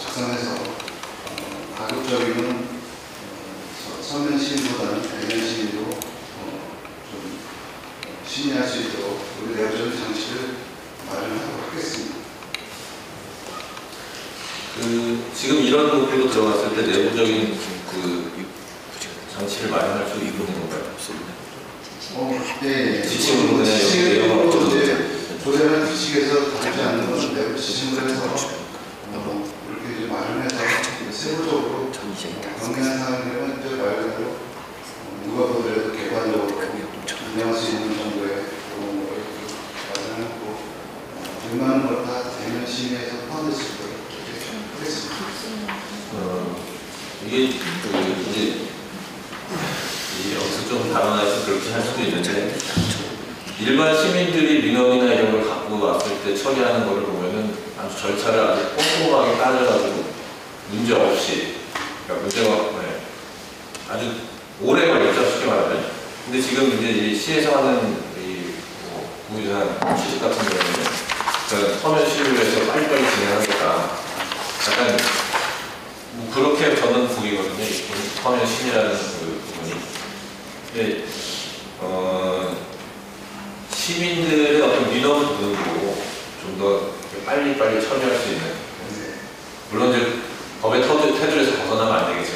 작성해서 가급적이면 서면 심의보다는 대면 심의로 좀 심의할 수 있도록 우리 내부적인 장치를 마련하도록 하겠습니다. 지금 이런 부분으로 들어갔을 때 내부적인 그 장치를 마련할 수 있는 건가요? 네. 지침으로 지침으로 이제 조례나 규칙에서 다르지 않는 것은 내부 지침으로 해서 이렇게 이제 마련해서 세부적으로 경미한 사항들은 이제 말 그대로 누가 보더라도 객관적으로 운영할 수 있는 정도의 그런 걸 마련하고 웬만한 걸 다 대면 심의해서 포함될 수 있도록 하겠습니다. 이게 이제 여기서 좀 발언해서 그렇게 할 수도 있는데, 일반 시민들이 민원이나 이런 걸 갖고 왔을 때 처리하는 거를 보면은 아주 절차를 아주 꼼꼼하게 따져가지고 문제 없이, 그러니까 문제가 아주 오래 걸렸죠, 쉽게 말하면. 근데 지금 이제 이 시에서 하는 이 공유재산 취득 같은 경우는 그러니까 서면 심의를 해서 빨리빨리 진행하겠다. 약간 그렇게 저는 보이거든요. 서면 심의라는 그 부분이. 근데 시민들의 어떤 민원 부분도 좀 더 빨리빨리 처리할 수 있는, 물론 이제 법의 테두리에서 벗어나면 안 되겠지만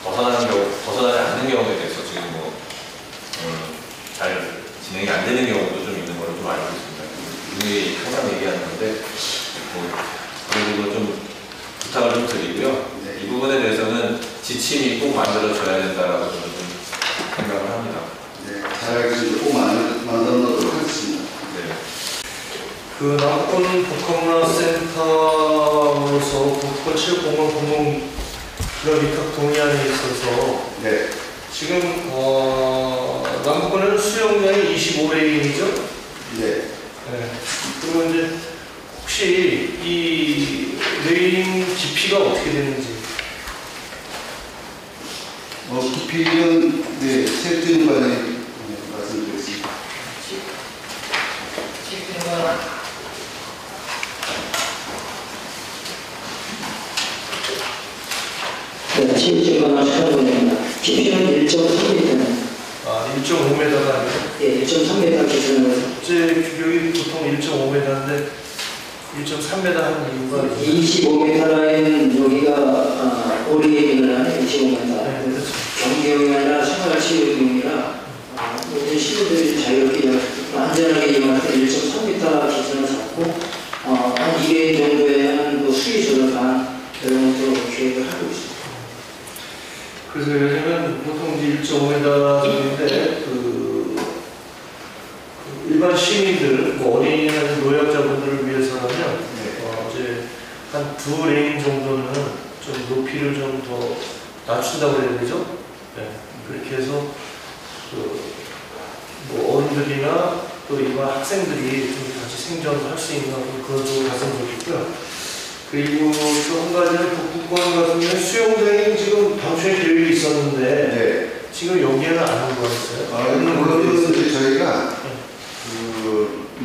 벗어나지 않는 경우에 대해서 지금 뭐 잘 진행이 안 되는 경우도 좀 있는 걸로 좀 알고 있습니다. 이분이 항상 얘기하는 건데 그런 부분 좀 부탁을 좀 드리고요. 이 부분에 대해서는 지침이 꼭 만들어져야 된다라고 저는 좀 생각을 합니다. 네, 잘 알겠습니다. 꼭 만들어 놓도록 하겠습니다. 네. 그 남권 복합문화센터로서 국권 7공원 공동 기업 위탁 동의안에 있어서 네. 지금 남부권은 수용량이 25레인이죠? 네. 네. 그리고 이제 혹시 이 레인 깊이가 어떻게 되는지? 깊이는 네, 체육진 관련해 말씀드리겠습니다. 네, 체육진관을 촬영합니다. 깊이는 1.3m. 아, 1.5m가 아니에요? 예, 1.3m 기준으로. 국제 규격이 보통 1.5m인데 1.3m 한 이유가 25m 라인 여기가 오리에는 25m. 네, 그렇죠. 경기용이 아니라 생활체육용이라 모든 시민들이 자유롭게 안전하게 이용할 때 1.3m 기준을 잡고 한 2개인 정도의 한 수위 조절한 이런 것으로 계획을 하고 있습니다. 그래서 요즘은 보통 이제 1.5m인데 일반 시민들, 어린이나 노약자분들을 위해서라면 이제 한 2레인 정도는 좀 높이를 좀 더 낮춘다고 해야 되죠? 네. 그렇게 해서 뭐 어른들이나 또 일반 학생들이 좀 같이 생존할 수 있는 그런 쪽으로 갔으면 좋겠고요. 그리고 또 한 가지는 북부권 같은 경우는 수영장이 지금 당초에 계획이 있었는데 네. 지금 여기에는 안 들어가 있어요. 그거는 이제 저희가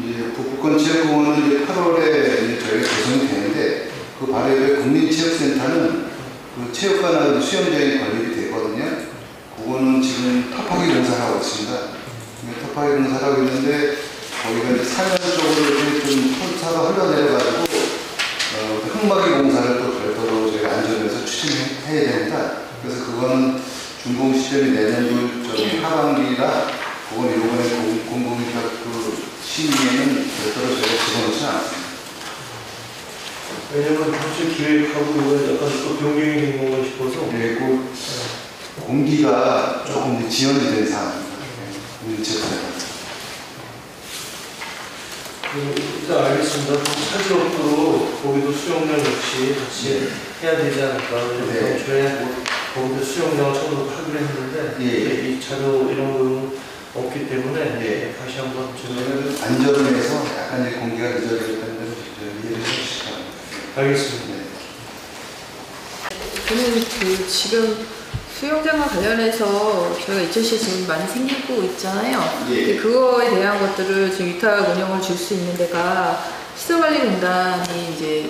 이제 북부권 체육공원은 이제 8월에 이제 저희가 개선이 되는데 그 바로 옆에 국민체육센터는 그 체육관하고 수영장이 관리가 되거든요. 그거는 지금 탑하기 공사를 하고 있습니다. 탑하기 공사를 하고 있는데 거기가 이제 사면 쪽으로 좀 콘사가 흘러내려가지고 흙막이 공사를 또 별도로 저희가 안전에서 추진해야 됩니다. 그래서 그거는 준공 시점이 내년도 하반기라 그건 이번에 공공기업 심의에는 별도로 저희가 집어넣지 않습니다. 왜냐면 당시 기획하고 이거 약간 또 변경이 된 건가 싶어서. 네, 그 공기가 조금 지연이 된 상황입니다. 일단 알겠습니다. 차질 없도록 거기도 수영장 역시 같이 해야 되지 않을까. 네. 저희 거기도 수영장을 처음으로 하기로 했는데 이 자료 이런 거는 없기 때문에 다시 한번 저희는 안전에서 약간 이제 공기가 늦어졌다는 점 이해를 해주시기 바랍니다. 알겠습니다. 저는 지금 수영장과 관련해서 저희가 2000시에 지금 많이 생기고 있잖아요. 예. 그거에 대한 것들을 지금 위탁 운영을 줄 수 있는 데가 시설관리공단이 이제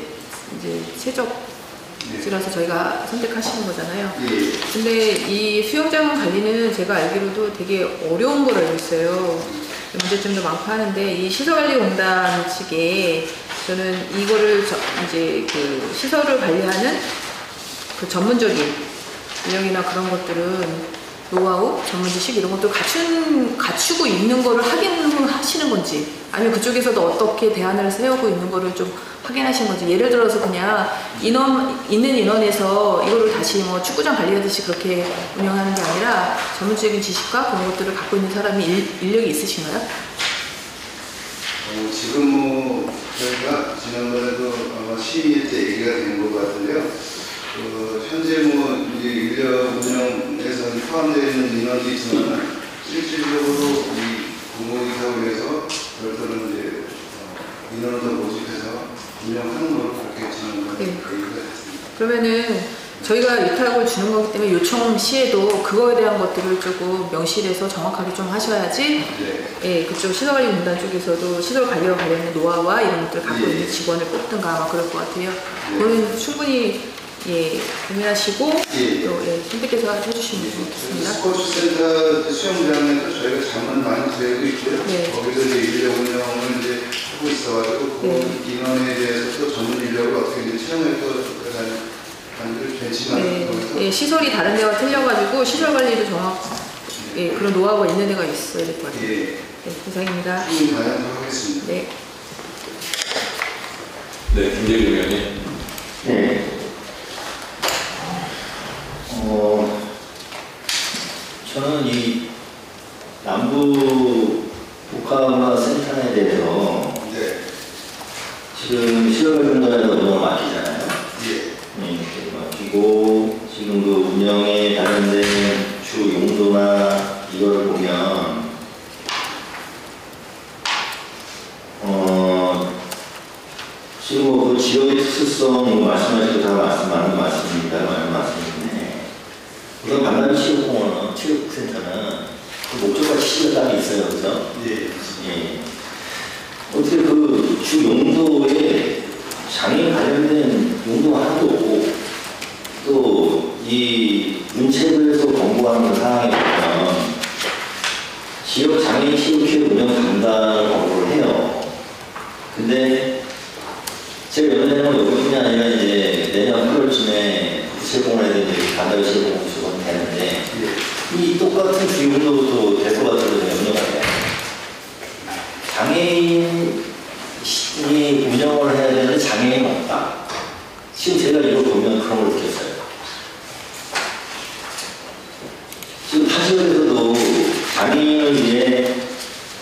최적지라서 저희가 선택하시는 거잖아요. 예. 근데 이 수영장 관리는 제가 알기로도 되게 어려운 걸 알고 있어요. 문제점도 많고 하는데 이 시설관리공단 측에 저는 이거를 이제 그 시설을 관리하는 그 전문적인 인력이나 그런 것들은 노하우, 전문 지식 이런 것들 갖추고 있는 거를 확인하시는 건지 아니면 그쪽에서도 어떻게 대안을 세우고 있는 거를 좀 확인하시는 건지 예를 들어서 그냥 있는 인원에서 이거를 다시 뭐 축구장 관리하듯이 그렇게 운영하는 게 아니라 전문적인 지식과 그런 것들을 갖고 있는 사람이 인력이 있으신가요? 지금 저희가 지난번에도 아마 시위 때 얘기가 된 것 같은데요. 현재 이제 인력 운영에서 포함되어 있는 인원이 있지만 실질적으로 이 공공기사회에서 별도로 이제 인원을 더 모집해서 운영하는 걸로 그렇게 진행을 얘기가 됐습니다. 그러면은 저희가 위탁을 주는 거기 때문에 요청 시에도 그거에 대한 것들을 조금 명시해서 정확하게 좀 하셔야지 그쪽 시설관리공단 쪽에서도 시설 관리와 관련된 노하우와 이런 것들을 갖고 있는 직원을 뽑든가 아마 그럴 것 같아요. 그거는 충분히 고민하시고 또 선택해서 해주시면 좋겠습니다. 스포츠센터 수영장에도 저희가 잠을 많이 구해고 있고요. 거기서 이제 인력 운영을 이제 하고 있어가지고 그 인원에 대해서 또 전문 인력을 어떻게 이제 채용할 것을 괜찮은 시설이 다른 데와 틀려가지고 시설 관리도 그런 노하우가 있는 데가 있어야 될 것 같아요. 이상입니다. 하겠습니다. 네, 김재규 의원님. 네. 저는 이 남부 복합문화센터에 대해서 지금 시설관리공단에서 운영을 맡기잖아요. 맡기고 지금 그 운영에 관련된 주 용도나 뭐 지역의 특수성 말씀하시고 다 많은 말씀입니다. 많은 말씀인데 우선 강남 체육공원은 체육센터는 그 목적과 취지가 딱 있어요, 그렇죠? 예. 예. 어떻게 그 주 용도에 장애인 관련된 용도가 하나도 없고 또 이 문체부에서 권고하는 사항에 보면 지역 장애인 체육회 운영 담당을 권고를 해요. 근데 제가 연애는 여기뿐이 아니라 이제 내년 8월쯤에 부채공원에 이제 반달 체육공원 주건 되는데 이 똑같은 주용도도 될 것 같아서 염려가 돼요. 장애인이 운영을 해야 되는데 장애인이 없다. 지금 제가 이걸 보면 그런 걸 느꼈어요. 지금 타 지역에서도 장애인을 위해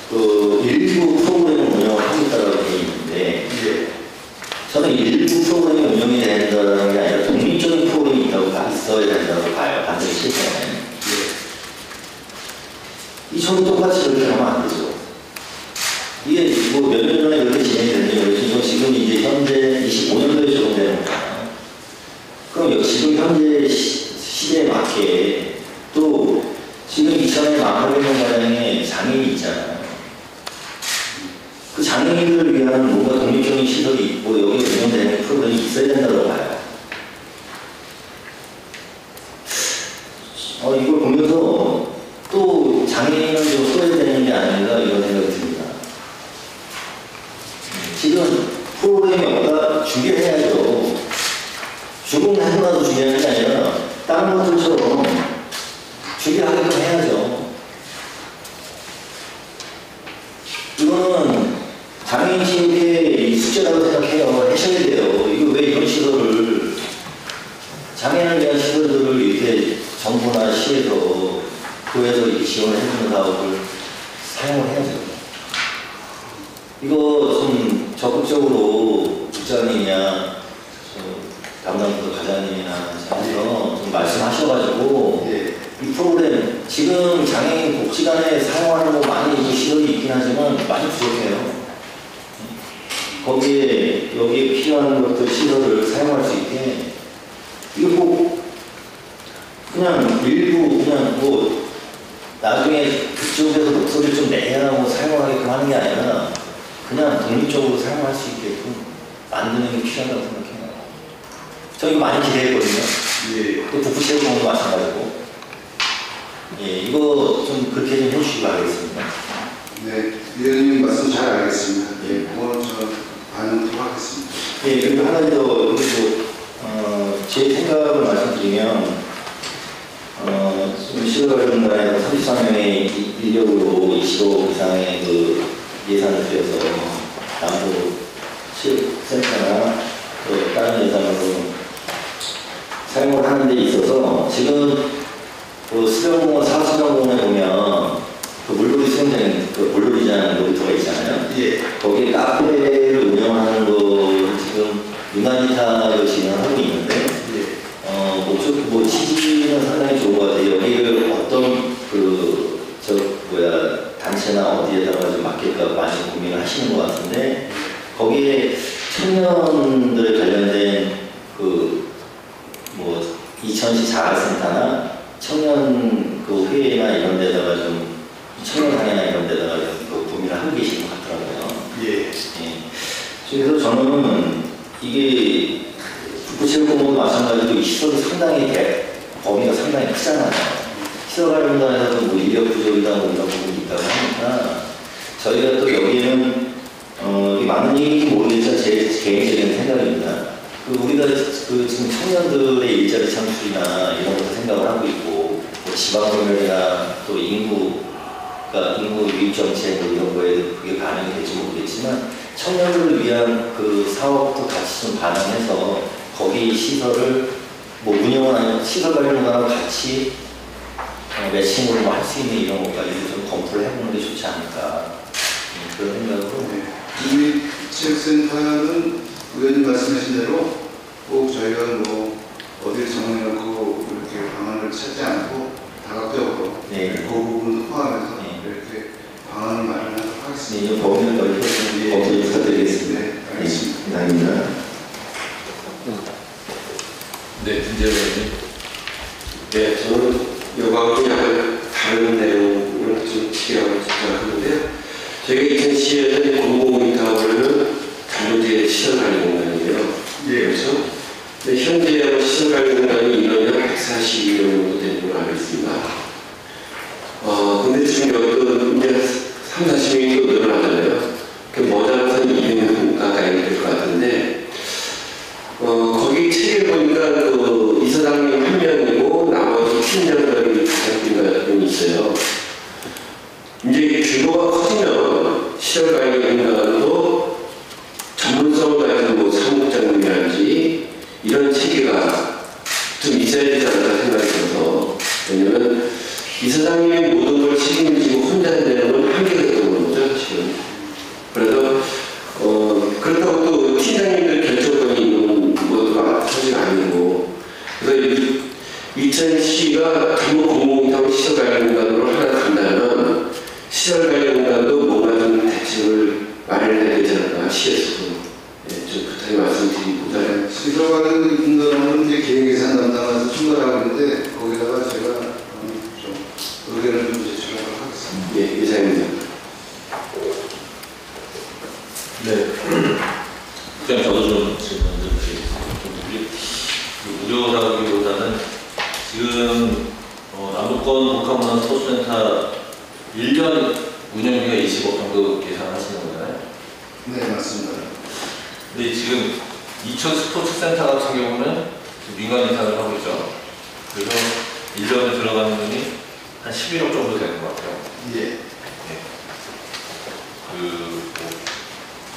그 일부 프로그램을 운영하고 있다고 되어 있는데 저는 일부 프로그램이 운영이 된다는 게 아니라 독립적인 프로그램이 있어야 된다고 봐요. 반드시 실제는. 이 저도 똑같이 그렇게 하면 안 되죠. 이게 뭐 몇 년 전에 그렇게 진행이 됐는데 지금 이제 현재 25년도에 적용되는 거잖아요. 그럼 지금 현재 시대에 맞게 또 지금 2000년 망하려는 과정에 장애인이 있잖아요. 그 장애인들을 위한 뭔가 독립적인 시설이 있고 여기에 운영되는 프로그램이 있어야 된다고 봐요. 이걸 보면서 또 장애인을 좀 써야 되는 게 아닌가 이런 생각이 듭니다. 지금 프로그램이 없다 준비해야죠. 주공하고 나서 준비하는 게 아니라 다른 것들처럼 준비하게끔 해야죠. 이거는 장애인 체육의 숙제라고 생각해요. 하셔야 돼요. 이거 왜 이런 시설을 장애인을 위한 시설들을 이렇게 정부나 시에서 교회에서 이렇게 지원을 해주는 사업을 사용을 해야죠. 이거 좀 적극적으로 국장님이나 담당부 과장님이나 해서 좀 말씀하셔가지고 이 프로그램 지금 장애인 복지관에 사용하는 거 많이 시설이 있긴 하지만 많이 부족해요. 여기에 필요한 것들 시설을 사용할 수 있게 이거 꼭 그냥 일부 그냥 뭐 나중에 그쪽에서 목소리를 좀 내야 뭐 사용하게끔 하는 게 아니라 그냥 독립적으로 사용할 수 있게끔 만드는 게 필요하다고 생각해요. 저 이거 많이 기대했거든요. 또 북부체육공원도 마찬가지고. 이거 좀 그렇게 좀 해주시기 바라겠습니다. 네, 위원님 말씀 잘 알겠습니다. 저 반영토록 하겠습니다. 그리고 한 가지 더 제 생각을 말씀드리면 시도가정단에서 33명의 인력으로 20억 이상의 그 예산을 들여서 남부 체육센터나 또 다른 예산으로 사용을 하는 데 있어서 지금 그 수변공원, 사수변공원에 보면 그 물놀이 수영장, 그 물놀이장 놀이터가 있잖아요. 거기에 카페를 운영하는 거 지금 유난히타를 진행하고 있는데 취지는 상당히 좋은 것 같아요. 여기를 어떤 단체나 어디에다가 좀 맡길까 많이 고민을 하시는 것 같은데 거기에 청년들 관련된 이천시 자활센터나 청년 회의나 이런 데다가 좀 청년상회나 이런 데다가 좀 고민을 하고 계시는 것 같더라고요. 그래서 저는 이게 북부체육공원도 마찬가지로 이 시설이 상당히 범위가 상당히 크잖아요. 시설관리공단에서도 뭐 인력 부족이다 뭐 이런 부분이 있다고 하니까 저희가 또 여기에는 많은 얘기인지 모르겠지만 제 개인적인 생각입니다. 우리가 지금 청년들의 일자리 창출이나 이런 것도 생각을 하고 있고 지방소멸이나 또 인구 유입 정책 이런 거에 그게 반영이 될지 모르겠지만 청년들을 위한 그 사업도 같이 좀 반영해서 거기 시설을 운영은 아니고 시설관리공단하고 같이 매칭으로 할 수 있는 이런 것까지 좀 검토를 해보는 게 좋지 않을까 그런 생각으로. 체육센터는 의원님 말씀하신 대로 꼭 저희가 어디를 정해놓고 이렇게 방안을 찾지 않고 다각적으로 그 부분도 포함해서 이렇게 방안을 마련하도록 하겠습니다. 범위를 넓혀서 검토 부탁드리겠습니다. 알겠습니다. 감사합니다. 네, 김재원님. 네, 저는 요거하고 약간 다른 내용을 좀 취하고 생각하는데요. 저희가 2010년에 공공위탁을 단독의 시설관리 공간이에요. 예, 그렇죠? 근데 현재 시설관리 공간이 인원이 142명 정도 되는 걸로 알고 있습니다. 근데 지금 여기도 이제 3, 40명이 또 늘어나잖아요. 그 모자라서 200명 가까이 될 것 같은데, 거기 책을 보니까 그 이사장님 1명이고 나머지 팀장들이 부탁드린 있어요. 이제 규모가 커지면 시설관리 공간도 전문성을 가진 뭐 사무국장님이라든지 이런 체계가 좀 있어야 되지 않을까 생각이 들어서, 왜냐면 이사장님이 모든 걸 책임지고 혼자 내는 건 한계가 있는 거죠, 지금. 그래서 그렇다고 또 팀장님들 결정권이 있는 것도 사실 아니고, 그래서 2000시가 전부 공공위탁 시설관리 공간으로 하나 간다면 시설관리 공간도 뭔가 좀 대책을 마련해야 되지 않을까, 시에서도. 네, 좀 부탁의 말씀드리고자. 시설관리 공간은 이제 계획예산 담당에서 충돌하고 있는데 거기다가 제가 좀 의견을 좀 제출하도록 하겠습니다. 예, 이사입니다. 네. 그냥 저도 좀 지금 무료라기보다는 지금 남북권 복합문화 스포츠센터 1년 운영비가 20억 정도 계산하시는 거잖아요. 네, 맞습니다. 근데 지금 이천 스포츠센터 같은 경우는 민간 이사를 하고 있죠. 그래서 1년에 들어가는 돈이 한 11억 정도 되는 것 같아요. 예. 네.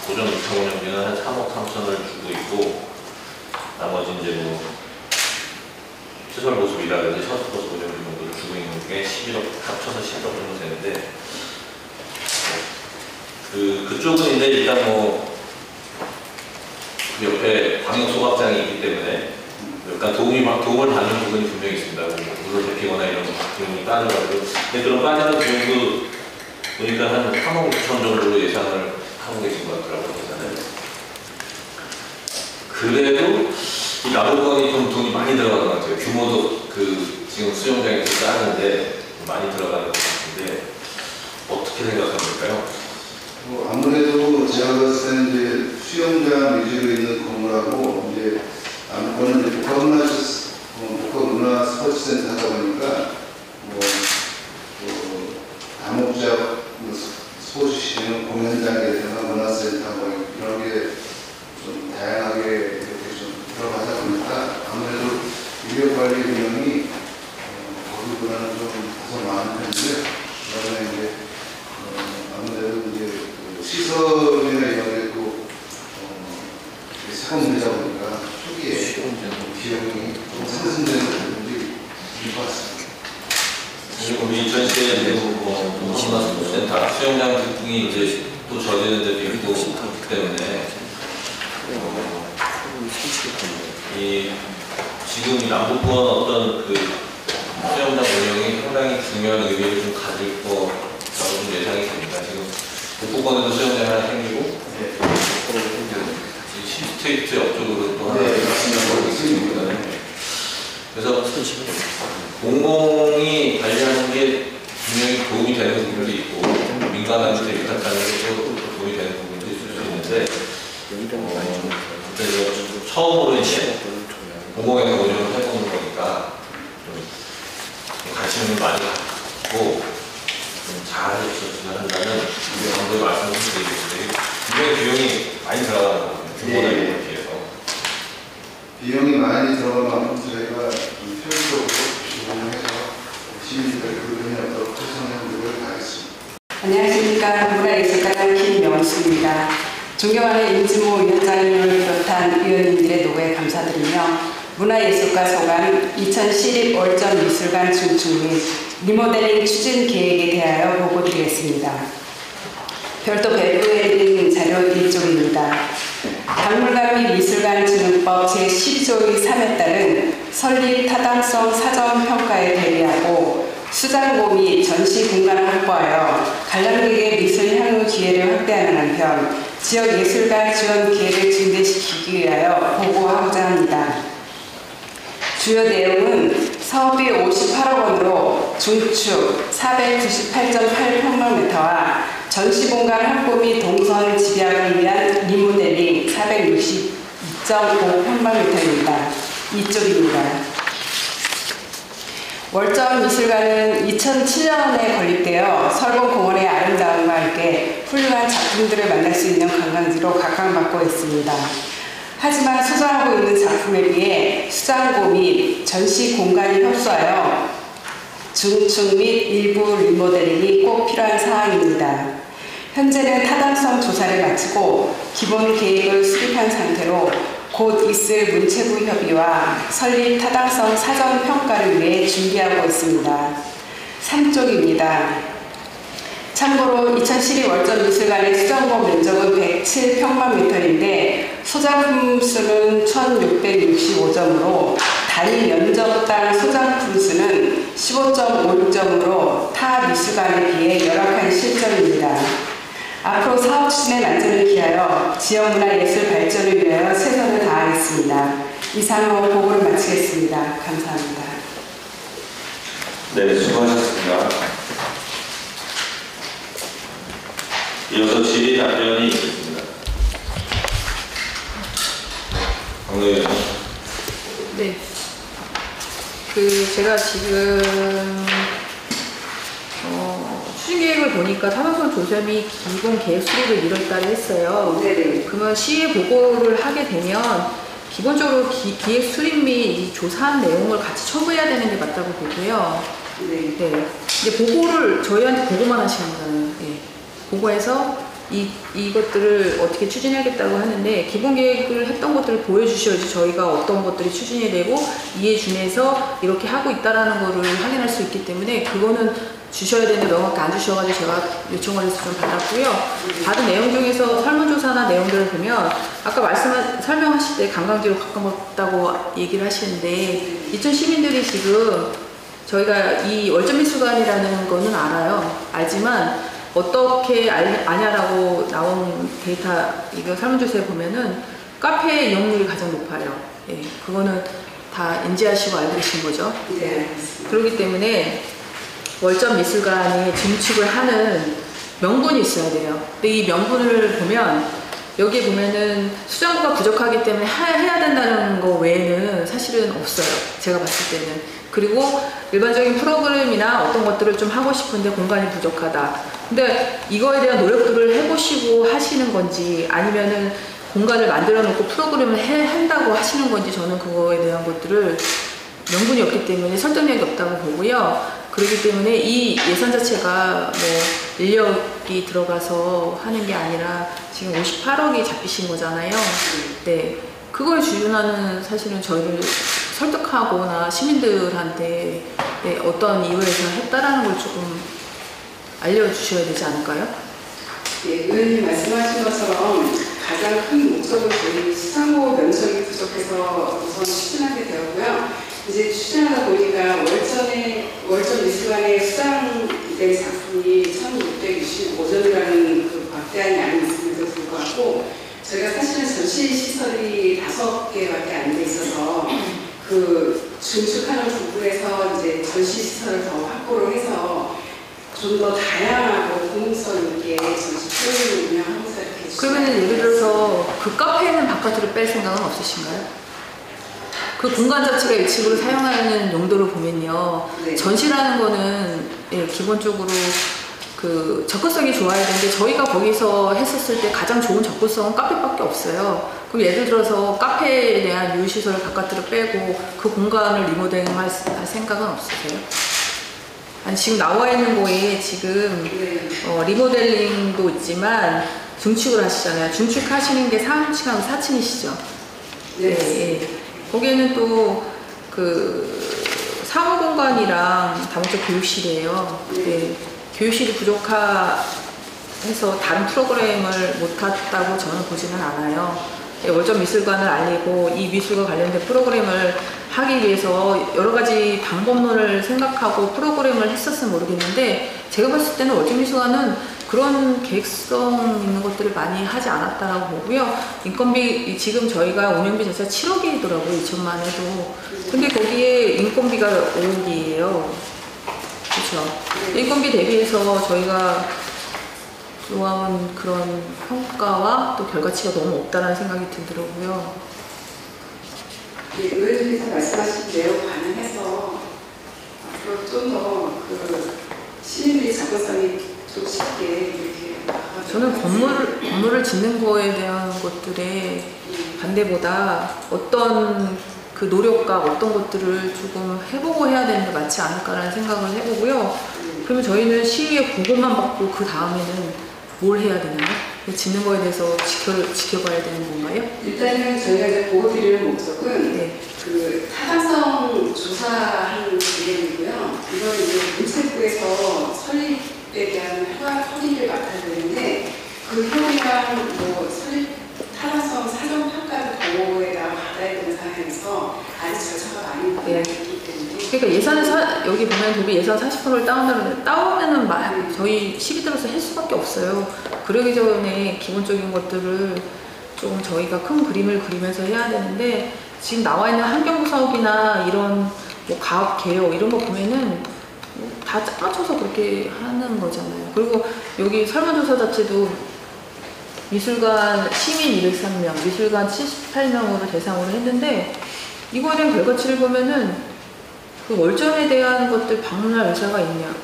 고정 이사 운영비는 한 3억 3천을 주고 있고, 나머지 이제 뭐 시설 보수비라든지 셔틀 버스 운영비 정도를 주고 있는 게 11억, 합쳐서 10억 정도 되는데, 그쪽은 이제 일단 뭐 그 옆에 광역 소각장이 있기 때문에 약간 도움을 받는 부분이 분명히 있습니다. 물을 데피거나 이런 비용이 빠져가지고, 근데 그런 빠지는 비용도 보니까 한 3억 9천 정도로 예상을 하고 계신 것 같더라고요. 그래도 이 남북권이 좀 돈이 많이 들어가는 것 같아요. 규모도 지금 수영장에서 짜는데 많이 들어가는 것 같은데 어떻게 생각하실까요? 아무래도 제가 봤을 때는 이제 수영장 위주로 있는 건물하고 이제 남북권은 복합문화 스포츠센터 하다 보니까 다목적 스포츠시는 공연장이나 문화센터 이런 게 좀 다양하게 이렇게 좀 들어가다 보니까 아무래도 인력관리 비용이 거기보다는 좀 더 많은 편인데, 그다음에 이제 아무래도 이제 시설이나 이런 게 또 새로운데다 보니까 초기에 비용이 좀 상승되는 부분이 있는 것 같습니다. 지금 우리 인천시의 대부분 문화 스포츠센터 수영장 등이 이제 또 저지는 데도 있고 그렇기 때문에 지금 이 남북권 어떤 수영장 운영이 상당히 중요한 의미를 좀 가질 거라고 좀 예상이 됩니다. 지금 북부권에도 수영장이 하나 생기고, 시스테이트 옆쪽으로 또 하나 생기고, 그래서 공공이 관리하는 게 분명히 도움이 되는 부분도 있고, 민간한테 위탁하는 게 또 도움이 되는 부분도 있을 수 있는데, 처음으로 이제 공공에서 운영을 해보는 거니까 좀 관심을 많이 갖고 좀 잘해줬으면 한다는 정도의 말씀을 드리겠습니다. 분명히 비용이 많이 들어가는 거거든요. 규모나 이런 걸 비해서. 비용이 많이 들어간 만큼 저희가 좀 효율적으로 지원해서 시민들의 의견이 어떤 최선의 노력을 다하겠습니다. 안녕하십니까. 문화예술가단 김명수입니다. 존경하는 임진모 위원장님을 비롯한 위원님들의 노고에 감사드리며 문화예술가 소관 2012 월전 미술관 중축 및 리모델링 추진 계획에 대하여 보고드리겠습니다. 별도 배부해드린 자료 1쪽입니다. 박물관 및 미술관 진흥법 제12조의 3에 따른 설립 타당성 사전 평가에 대비하고 수장고 및 전시 공간을 확보하여 관람객의 미술 향유 기회를 확대하는 한편 지역 예술가 지원 기회를 증대시키기 위하여 보고하고자 합니다. 주요 내용은 사업비 58억 원으로 중축 498.8평방미터와 전시공간 확보 및 동선 집약을 위한 리모델링 462.5평방미터입니다. 이쪽입니다. 월점 미술관은 2007년에 건립되어 설봉공원의 아름다움과 함께 훌륭한 작품들을 만날 수 있는 관광지로 각광받고 있습니다. 하지만 소장하고 있는 작품에 비해 수장고 및 전시 공간이 협소하여 중축 및 일부 리모델링이 꼭 필요한 사항입니다. 현재는 타당성 조사를 마치고 기본 계획을 수립한 상태로 곧 있을 문체부 협의와 설립 타당성 사전 평가를 위해 준비하고 있습니다. 3쪽입니다. 참고로 2012 월점 미술관의 수정고 면적은 107평방미터인데 소장품 수는 1665점으로 단위 면적당 소장품 수는 15.56점으로 타 미술관에 비해 열악한 실정입니다. 앞으로 사업 추진의 난전을 기하여 지역문화예술 발전을 위하여 최선을 다하겠습니다. 이상으로 보고를 마치겠습니다. 감사합니다. 네, 수고하셨습니다. 이어서 질의 답변이 있겠습니다. 강의원. 네. 제가 지금 추진 계획을 보니까 타당성 조사 및 기본 계획 수립을 1월달에 했어요. 네네. 그러면 시에 보고를 하게 되면 기본적으로 기획 수립 및 이 조사한 내용을 같이 첨부해야 되는 게 맞다고 보고요. 네. 네. 이제 보고를 저희한테 보고만 하시는 거잖아요. 네. 보고해서 이것들을 어떻게 추진하겠다고 하는데 기본 계획을 했던 것들을 보여주셔야지 저희가 어떤 것들이 추진이 되고 이에 준해서 이렇게 하고 있다라는 거를 확인할 수 있기 때문에 그거는 주셔야 되는데 명확히 안 주셔가지고 제가 요청을 해서 좀 받았고요. 받은 내용 중에서 설문조사나 내용들을 보면 아까 설명하실 때 관광지로 가까웠다고 얘기를 하시는데 이천 시민들이 지금 저희가 이 월점미술관이라는 거는 알지만 어떻게 아냐라고 나온 데이터 이거 설문조사에 보면은 카페 이용률이 가장 높아요. 예, 그거는 다 인지하시고 알고 계신 거죠. 네. 그렇기 때문에 월점 미술관이 증축을 하는 명분이 있어야 돼요. 근데 이 명분을 보면 여기에 보면은 수장고가 부족하기 때문에 해야 된다는 거 외에는 사실은 없어요. 제가 봤을 때는. 그리고 일반적인 프로그램이나 어떤 것들을 좀 하고 싶은데 공간이 부족하다. 근데 이거에 대한 노력들을 해보시고 하시는 건지 아니면은 공간을 만들어 놓고 프로그램을 한다고 하시는 건지 저는 그거에 대한 것들을 명분이 없기 때문에 설득력이 없다고 보고요. 그렇기 때문에 이 예산 자체가 뭐 인력이 들어가서 하는 게 아니라 지금 58억이 잡히신 거잖아요. 네. 그거에 주둔하는 사실은 저희를 설득하거나 시민들한테 네, 어떤 이유에서 했다라는 걸 조금 알려주셔야 되지 않을까요? 예, 의원님 말씀하신 것처럼 가장 큰 목적은 저희 수상고 면적이 부족해서 우선 추진하게 되었고요. 이제 추진하다 보니까 월점 미술관에 수상된 작품이 1665점이라는 그 막대한 양이 있음에도 불구하고 저희가 사실은 전시 시설이 5개밖에 안 돼 있어서 그 중축하는 부분에서 이제 전시 시설을 더 확보를 해서 좀 더 다양하고 공공성 있게 전시 프로그램을 운영하면서 이렇게 그러면 예를 들어서 그 카페는 바깥으로 뺄 생각은 없으신가요? 그 공간 자체가 일식으로 사용하는 용도를 보면요. 네. 전시라는 거는 예, 기본적으로 그 접근성이 좋아야 되는데 저희가 거기서 했었을 때 가장 좋은 접근성은 카페밖에 없어요. 그럼 예를 들어서 카페에 대한 유시설을 바깥으로 빼고 그 공간을 리모델링할 생각은 없으세요? 아니 지금 나와 있는 거에 지금 리모델링도 있지만 중축을 하시잖아요. 중축하시는 게 3층하고 4층이시죠? 네. 예. 거기에는 또 그 사무공간이랑 다목적 교육실이에요. 네. 교육실이 부족해서 다른 프로그램을 못했다고 저는 보지는 않아요. 월점 미술관을 알리고 이 미술과 관련된 프로그램을 하기 위해서 여러 가지 방법론을 생각하고 프로그램을 했었으면 모르겠는데 제가 봤을 때는 월점 미술관은 그런 계획성 있는 것들을 많이 하지 않았다라고 보고요. 인건비 지금 저희가 운영비 자체가 7억이더라고요. 2천만 해도. 근데 거기에 인건비가 5억이에요. 그렇죠. 인건비 대비해서 저희가 놓아온 그런 평가와 또 결과치가 너무 없다라는 생각이 들더라고요. 네, 의원님께서 말씀하신 내용 반영해서 앞으로 좀 더 그 시민들이 접근성이 좀 쉽게 이렇게 나가가지고 저는 건물을 짓는 거에 대한 것들의 반대보다 어떤 그 노력과 어떤 것들을 조금 해보고 해야 되는 게 맞지 않을까라는 생각을 해보고요. 그러면 저희는 시의회 보고만 받고 그 다음에는 뭘 해야 되나요? 짓는 거에 대해서 지켜봐야 되는 건가요? 일단은 저희가 이제 보고 드리는 목적은 네. 그 타당성 조사하는 개념이고요. 이거는 이제 문체부에서 설립에 대한 허리를 맡아야 되는데 그 협의랑 뭐 설립 타당성 사전 평가를 도에다가 받아야 되는 상황에서 아직 절차가 많이 남아있기 때문에. 그러니까 예산을 여기 보면 도비 예산 40%를 따오면은 저희 시비들어서 할 수밖에 없어요. 그러기 전에 기본적인 것들을 조금 저희가 큰 그림을 그리면서 해야 되는데 지금 나와 있는 환경구석이나 이런 뭐 가업 개요 이런 거 보면은 다 짜맞춰서 그렇게 하는 거잖아요. 그리고 여기 설문조사 자체도 미술관 시민 203명, 미술관 78명으로 대상으로 했는데 이거에 대한 결과치를 보면은 그 월점에 대한 것들 방문할 의사가 있냐?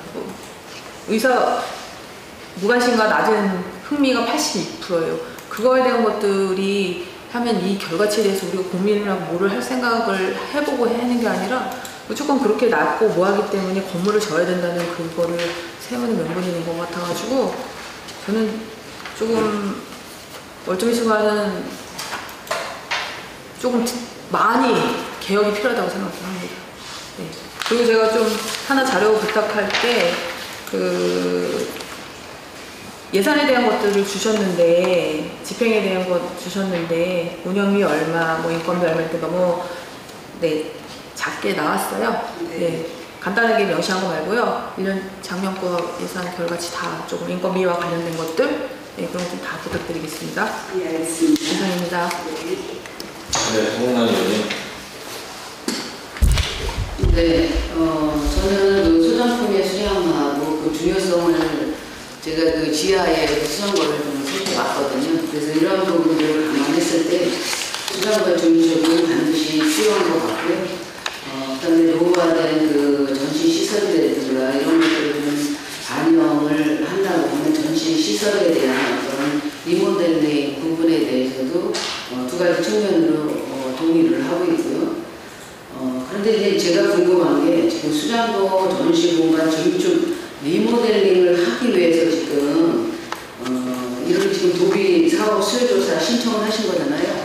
의사 무관심과 낮은 흥미가 82%예요. 그거에 대한 것들이 하면 이 결과치에 대해서 우리가 고민을 하고 뭐를 할 생각을 해보고 하는 게 아니라 무조건 그렇게 낮고 뭐하기 때문에 건물을 져야 된다는 그거를 세우는 명분이 있는 것 같아가지고 저는 조금 월점미술관은 조금 많이 개혁이 필요하다고 생각합니다. 네. 그리고 제가 좀 하나 자료 부탁할 때 그 예산에 대한 것들을 주셨는데 집행에 대한 것 주셨는데 운영비 얼마, 뭐 인건비 얼마 이렇게 너무 네 작게 나왔어요. 네. 간단하게 명시한 거 말고요. 1년 작년 거 예산 결과치 다 조금 인건비와 관련된 것들 네, 그런 거 좀 다 부탁드리겠습니다. 예, 알겠습니다. 이상입니다. 네, 홍남 의원님. 네, 저는 그 소장품의 수량하고 그 중요성을 제가 그 지하에 수정거를 좀 살펴봤거든요. 그래서 이런 부분들을 감안했을 때 수정거 중립적으로 반드시 필요한 것 같고요. 그다음에 노후화된 그 전시 시설이라든가 이런 것들을 좀 반영을 한다고 하면 전시 시설에 대한 어떤 리모델링 부분에 대해서도 두 가지 측면으로 동의를 하고 있고요. 그런데 이제 제가 궁금한 게 지금 수장도 전시 공간 전축 리모델링을 하기 위해서 지금 이런 지금 도비 사업 수요조사 신청을 하신 거잖아요.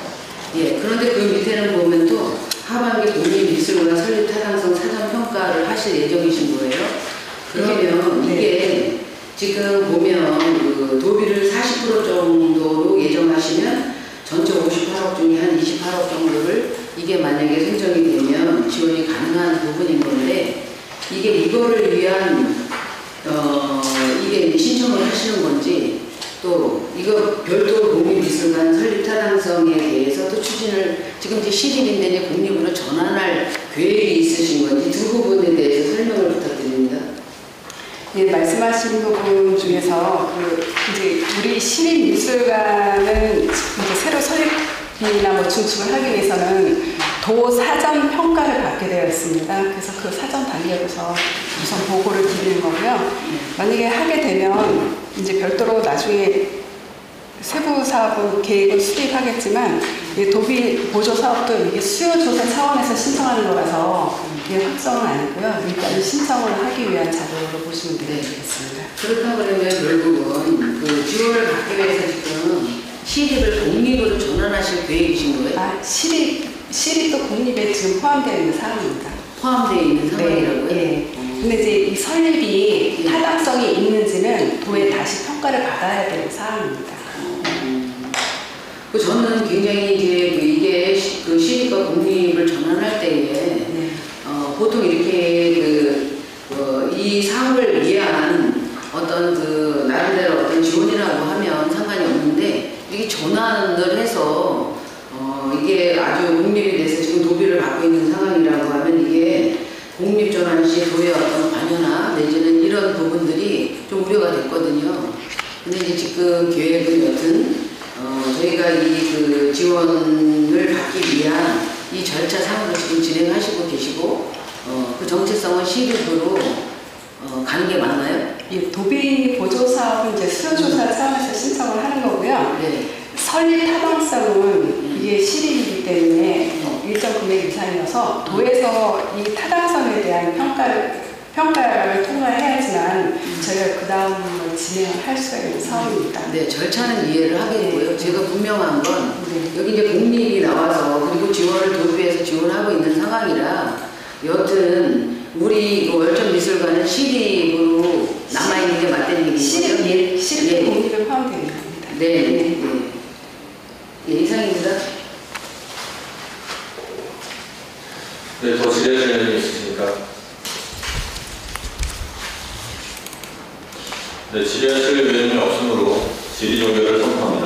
예. 그런데 그 밑에는 보면 또 하반기 국립미술관 설립 타당성 사전 평가를 하실 예정이신 거예요. 그러면 이게 지금 보면 그 도비를 40% 정도로 예정하시면 전체 58억 중에 한 28억 정도를 이게 만약에 선정이 되면 지원이 가능한 부분인 건데 이게 이거를 위한 이게 신청을 하시는 건지 또 이거 별도 국립미술관 설립 타당성에 대해서도 추진을 지금 이제 시립인데 이제 국립으로 전환할 계획이 있으신 건지 두 부분에 대해서 설명을 부탁드립니다. 예, 말씀하신 부분 중에서 이제 우리 시립미술관은 이제 새로 설립이나 뭐 중축을 하기 위해서는 도 사전 평가를 받게 되어 있습니다. 그래서 그 사전 단계에서 우선 보고를 드리는 거고요. 만약에 하게 되면 이제 별도로 나중에 세부 사업은 계획을 수립하겠지만 도비 보조 사업도 이게 수요조사 차원에서 신청하는 거라서 이게 확정은 아니고요. 일단 신청을 하기 위한 자료로 보시면 되겠습니다. 그렇다고 그러면 결국은 그 지원을 받기 위해서 지금 시립을 공립으로 전환하실 계획이신 거예요? 아, 시립도 공립에 지금 포함되어 있는 상황입니다. 포함되어 있는 상황이라고요? 네. 근데 이제 이 설립이 타당성이 있는지는 도에 다시 평가를 받아야 되는 상황입니다. 저는 굉장히 이제 이게 그 시립과 공립을 전환할 때에 보통 이렇게 이 사업을 위한 어떤 그 나름대로 어떤 지원이라고 하면 상관이 없는데 이게 전환을 해서 이게 아주 공립이 돼서 지금 도비를 받고 있는 상황이라고 하면 이게 공립 전환 시 도의 어떤 관여나 내지는 이런 부분들이 좀 우려가 됐거든요. 근데 이제 지금 계획은 여튼 저희가 이 그 지원을 받기 위한 이 절차 상으로 지금 진행하시고 계시고 그 정체성은 시립으로 가는 게 맞나요? 이 도비 보조 사업은 이제 수요조사 차원에서 신청을 하는 거고요. 네. 설립 타당성은 이게 시립이기 때문에 일정 금액 이상이어서 도에서 이 타당성에 대한 평가를 통과해야지만 저희가 그 다음을 진행을 할 수가 있는 사업입니다. 네, 절차는 이해를 하겠고요. 제가 분명한 건 여기 이제 공립이 나와서 그리고 지원을 도비에서 지원하고 있는 상황이라 여튼 우리 그 월정미술관은 시립으로 남아있는 게 맞다는 얘기죠? 시립 공립에 포함되어 있는 겁니다. 네. 예, 이상입니다. 네, 더 질의하실 의견이 있으십니까? 네, 질의하실 의견이 없으므로 질의 종결을 선포합니다.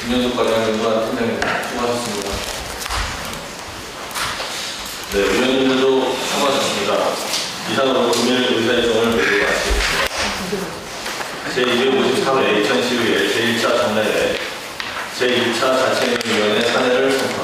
김현숙 과장님과 팀장님 수고하셨습니다. 네, 위원님들도 수고하셨습니다. 이상으로 금일 의사일정을 모두 마치겠습니다. 제253회 2012회 제1차 정례회 제2차 자치행위위원회 사내를 선포합니다.